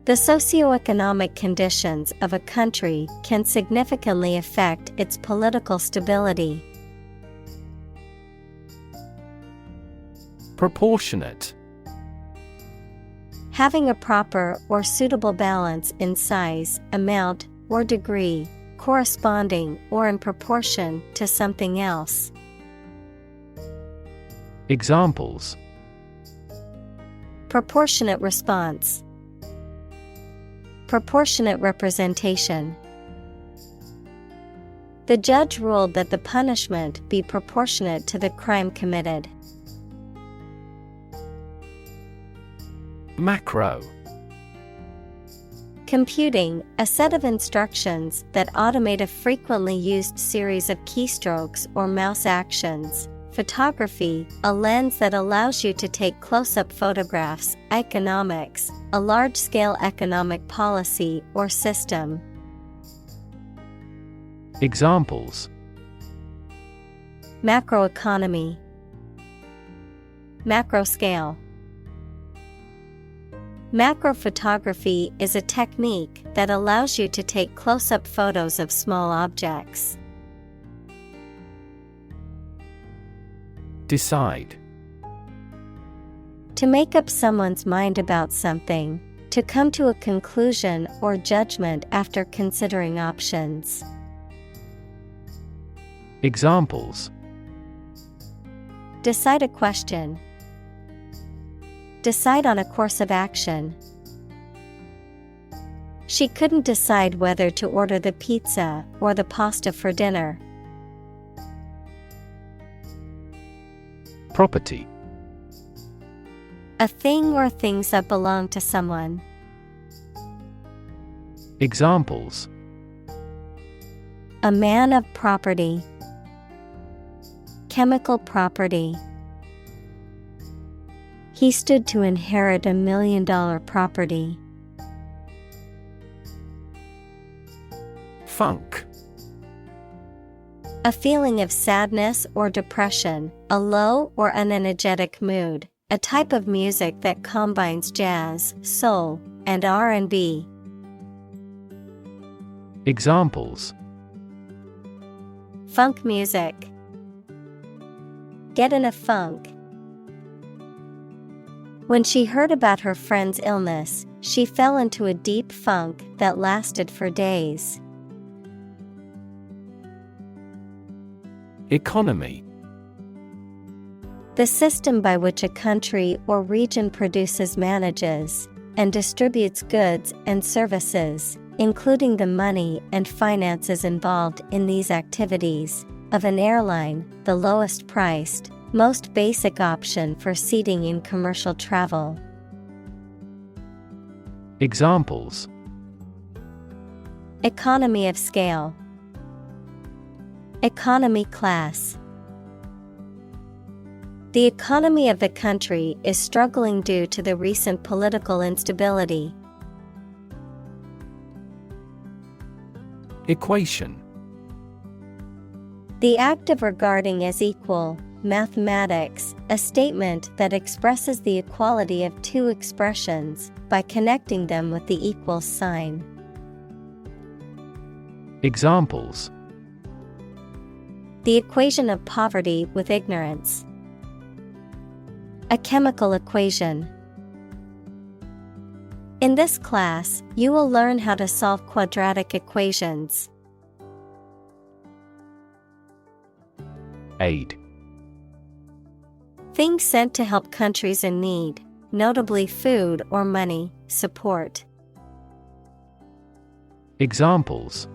The socioeconomic conditions of a country can significantly affect its political stability. Proportionate. Having a proper or suitable balance in size, amount, or degree, corresponding or in proportion to something else. Examples: proportionate response. Proportionate representation. The judge ruled that the punishment be proportionate to the crime committed. Macro. Computing, a set of instructions that automate a frequently used series of keystrokes or mouse actions. Photography, a lens that allows you to take close-up photographs. Economics, a large-scale economic policy or system. Examples: Macroeconomy, macroscale. Macrophotography is a technique that allows you to take close-up photos of small objects. Decide. To make up someone's mind about something, to come to a conclusion or judgment after considering options. Examples: Decide a question. Decide on a course of action. She couldn't decide whether to order the pizza or the pasta for dinner. Property. A thing or things that belong to someone. Examples: A man of property. Chemical property. He stood to inherit $1 million property. Funk. A feeling of sadness or depression, a low or unenergetic mood, a type of music that combines jazz, soul, and R&B. Examples: Funk music. Get in a funk. When she heard about her friend's illness, she fell into a deep funk that lasted for days. Economy. The system by which a country or region produces, manages, and distributes goods and services, including the money and finances involved in these activities. Of an airline, the lowest priced, most basic option for seating in commercial travel. Examples: Economy of scale. Economy class. The economy of the country is struggling due to the recent political instability. Equation. The act of regarding as equal. Mathematics, a statement that expresses the equality of two expressions by connecting them with the equal sign. Examples: The equation of poverty with ignorance. A chemical equation. In this class, you will learn how to solve quadratic equations. Aid. Things sent to help countries in need, notably food or money, support. Examples: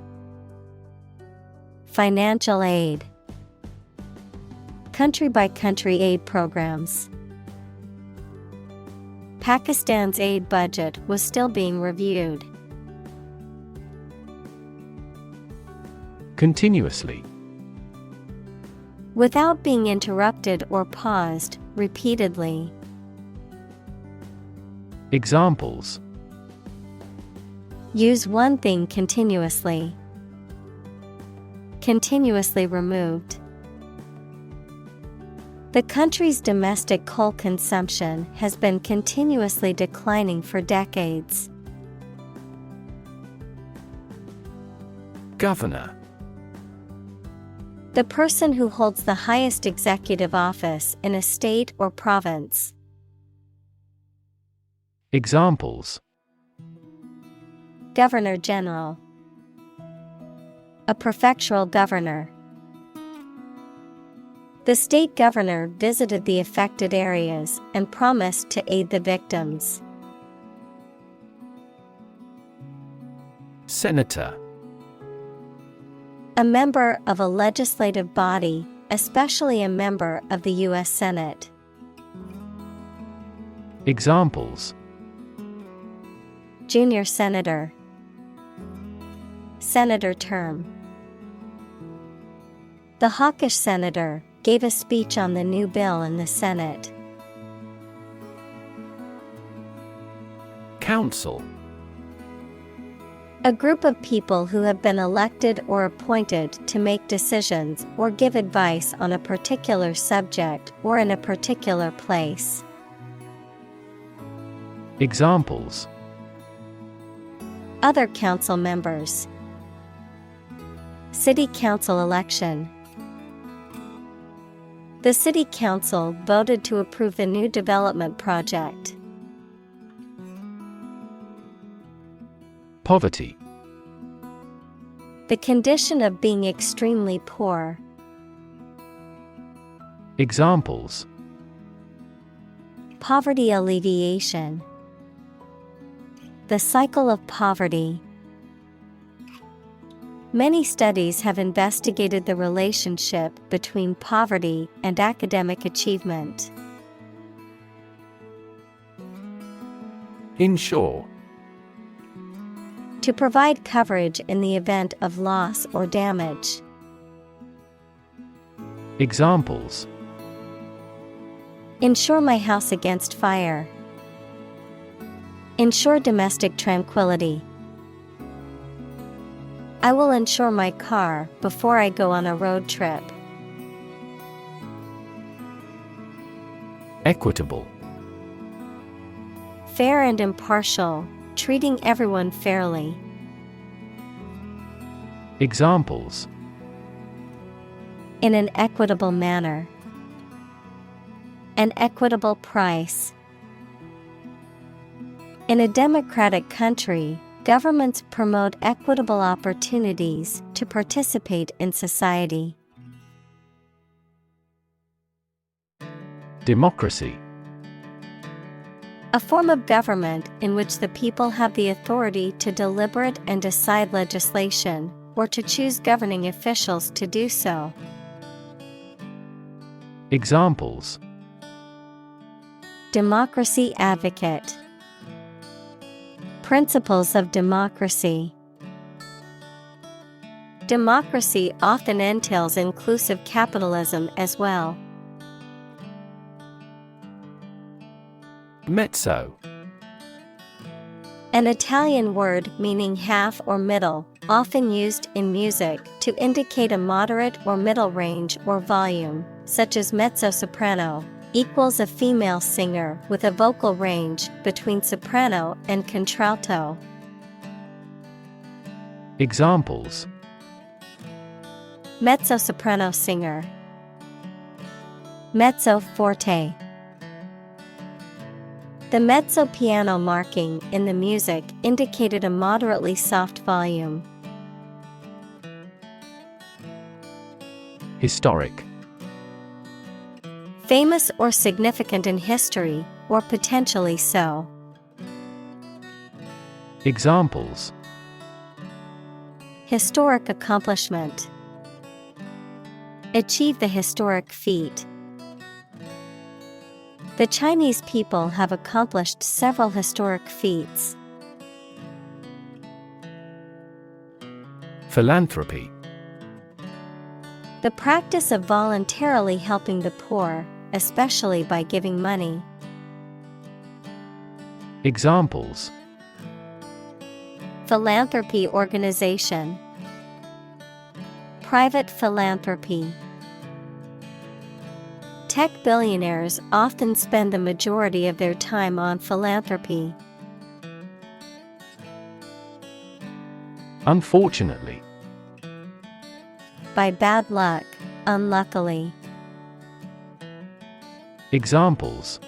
Financial aid. Country-by-country aid programs. Pakistan's aid budget was still being reviewed. Continuously. Without being interrupted or paused, repeatedly. Examples: Use one thing continuously. Continuously removed. The country's domestic coal consumption has been continuously declining for decades. Governor. The person who holds the highest executive office in a state or province. Examples: Governor General. A prefectural governor. The state governor visited the affected areas and promised to aid the victims. Senator. A member of a legislative body, especially a member of the U.S. Senate. Examples: Junior senator. Senator term. The hawkish senator gave a speech on the new bill in the Senate. Council. A group of people who have been elected or appointed to make decisions or give advice on a particular subject or in a particular place. Examples: Other council members. City council election. The city council voted to approve the new development project. Poverty. The condition of being extremely poor. Examples: Poverty alleviation. The cycle of poverty. Many studies have investigated the relationship between poverty and academic achievement. Insure. To provide coverage in the event of loss or damage. Examples: Insure my house against fire. Ensure domestic tranquility. I will insure my car before I go on a road trip. Equitable. Fair and impartial, treating everyone fairly. Examples: In an equitable manner. An equitable price. In a democratic country, governments promote equitable opportunities to participate in society. Democracy. A form of government in which the people have the authority to deliberate and decide legislation, or to choose governing officials to do so. Examples: Democracy advocate. Principles of democracy. Democracy often entails inclusive capitalism as well. Mezzo. An Italian word meaning half or middle, often used in music to indicate a moderate or middle range or volume, such as mezzo-soprano, equals a female singer with a vocal range between soprano and contralto. Examples: Mezzo-soprano singer. Mezzo forte. The mezzo piano marking in the music indicated a moderately soft volume. Historic. Famous or significant in history, or potentially so. Examples: Historic accomplishment. Achieve the historic feat. The Chinese people have accomplished several historic feats. Philanthropy. The practice of voluntarily helping the poor, especially by giving money. Examples: Philanthropy organization. Private philanthropy. Tech billionaires often spend the majority of their time on philanthropy. Unfortunately. By bad luck, unluckily. Examples: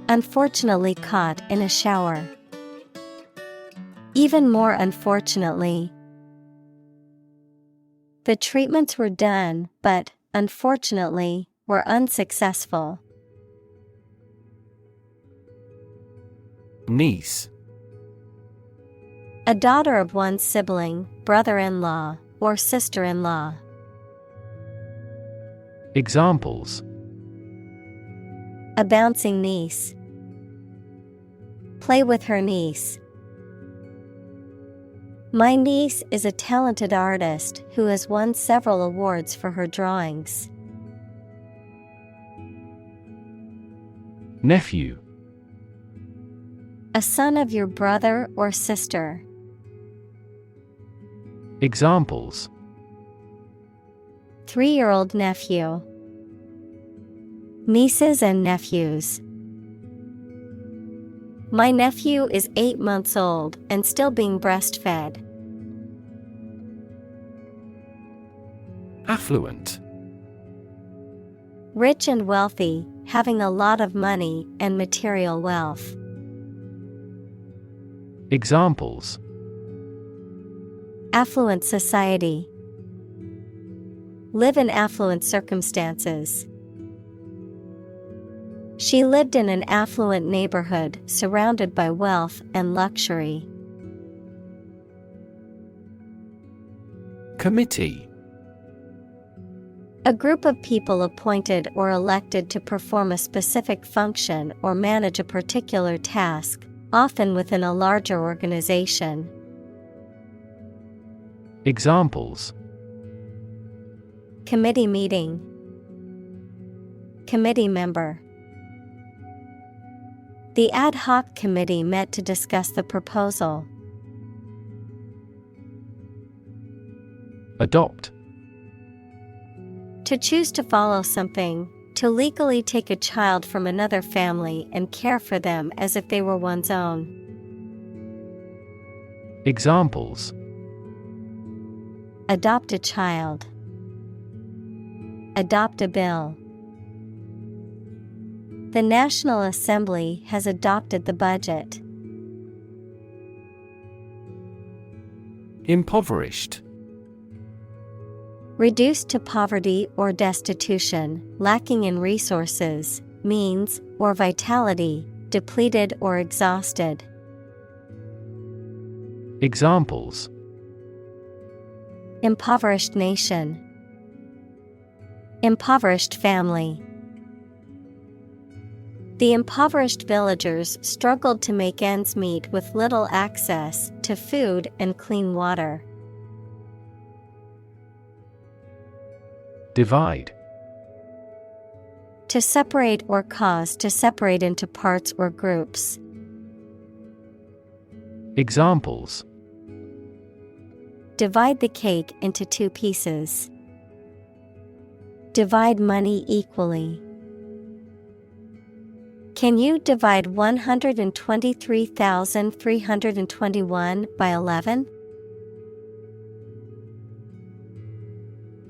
Unfortunately caught in a shower. Even more unfortunately. The treatments were done, but, unfortunately, were unsuccessful. Niece. A daughter of one's sibling, brother-in-law, or sister-in-law. Examples: A bouncing niece. Play with her niece. My niece is a talented artist who has won several awards for her drawings. Nephew. A son of your brother or sister. Examples: 3-year-old nephew. Nieces and nephews. My nephew is 8 months old and still being breastfed. Affluent. Rich and wealthy, having a lot of money and material wealth. Examples: Affluent society. Live in affluent circumstances. She lived in an affluent neighborhood surrounded by wealth and luxury. Committee. A group of people appointed or elected to perform a specific function or manage a particular task, often within a larger organization. Examples: Committee meeting. Committee member. The ad hoc committee met to discuss the proposal. Adopt. To choose to follow something, to legally take a child from another family and care for them as if they were one's own. Examples: Adopt a child. Adopt a bill. The National Assembly has adopted the budget. Impoverished. Reduced to poverty or destitution, lacking in resources, means, or vitality, depleted or exhausted. Examples: Impoverished nation. Impoverished family. The impoverished villagers struggled to make ends meet with little access to food and clean water. Divide. To separate or cause to separate into parts or groups. Examples: Divide the cake into 2 pieces. Divide money equally. Can you divide 123,321 by 11?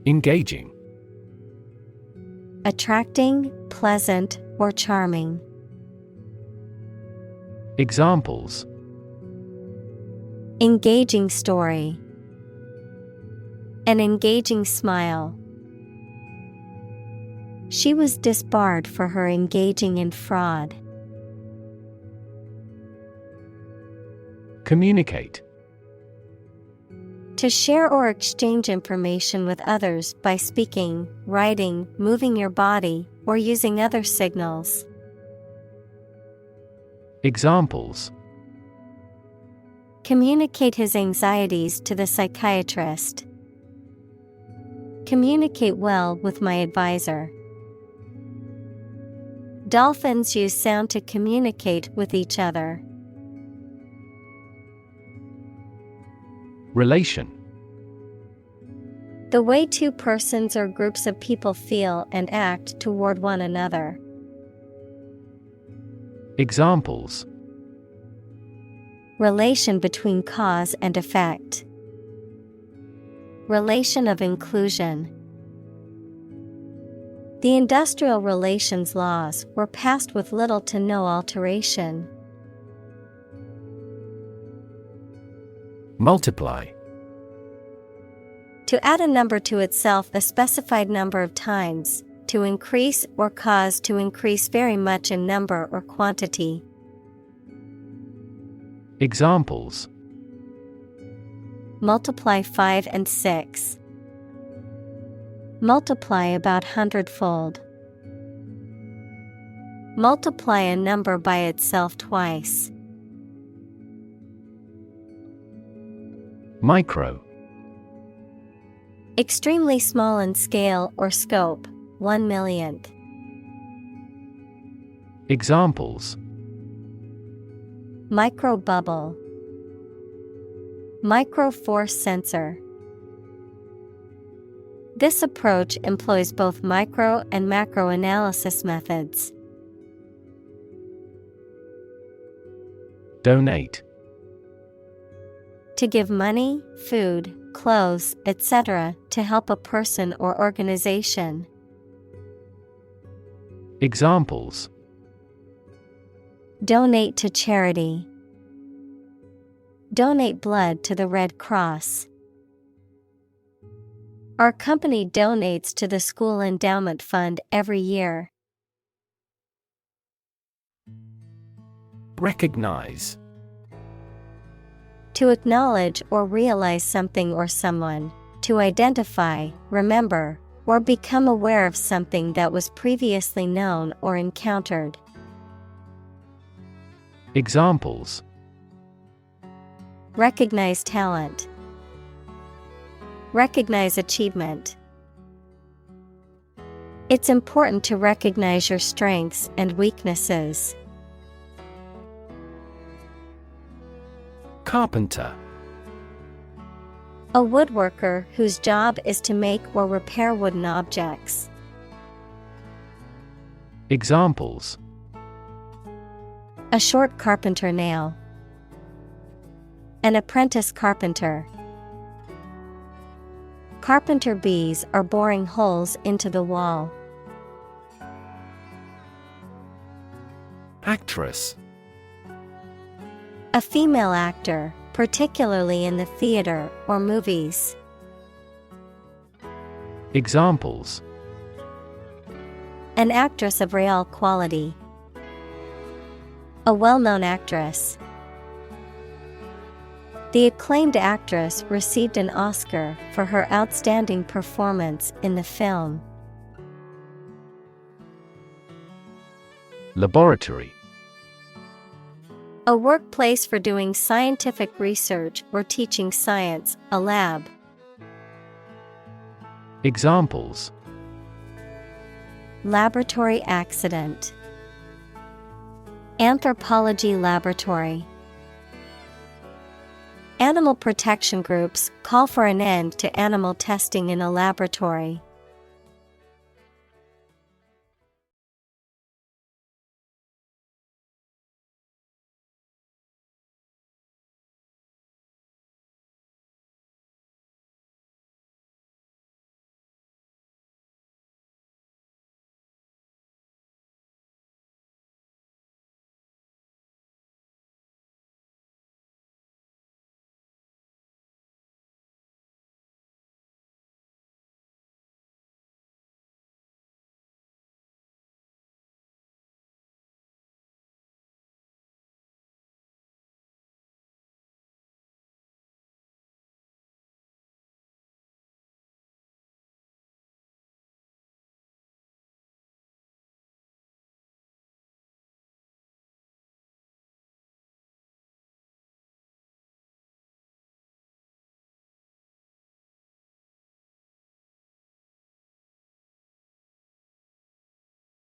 Engaging. Attracting, pleasant, or charming. Examples: Engaging story. An engaging smile. She was disbarred for her engaging in fraud. Communicate. To share or exchange information with others by speaking, writing, moving your body, or using other signals. Examples: Communicate his anxieties to the psychiatrist. Communicate well with my advisor. Dolphins use sound to communicate with each other. Relation. The way 2 persons or groups of people feel and act toward one another. Examples: Relation between cause and effect. Relation of inclusion. The industrial relations laws were passed with little to no alteration. Multiply. To add a number to itself a specified number of times, to increase or cause to increase very much in number or quantity. Examples: Multiply 5 and 6. Multiply about 100-fold. Multiply a number by itself twice. Micro. Extremely small in scale or scope, 1/1,000,000th. Examples: Microbubble. Microforce sensor. This approach employs both micro and macro analysis methods. Donate. To give money, food, clothes, etc. to help a person or organization. Examples: Donate to charity. Donate blood to the Red Cross. Our company donates to the school endowment fund every year. Recognize. To acknowledge or realize something or someone. To identify, remember, or become aware of something that was previously known or encountered. Examples: Recognize talent. Recognize achievement. It's important to recognize your strengths and weaknesses. Carpenter. A woodworker whose job is to make or repair wooden objects. Examples: A short carpenter nail. An apprentice carpenter. Carpenter bees are boring holes into the wall. Actress. A female actor, particularly in the theater or movies. Examples: An actress of real quality. A well-known actress. The acclaimed actress received an Oscar for her outstanding performance in the film. Laboratory. A workplace for doing scientific research or teaching science, a lab. Examples: Laboratory accident. Anthropology laboratory. Animal protection groups call for an end to animal testing in a laboratory.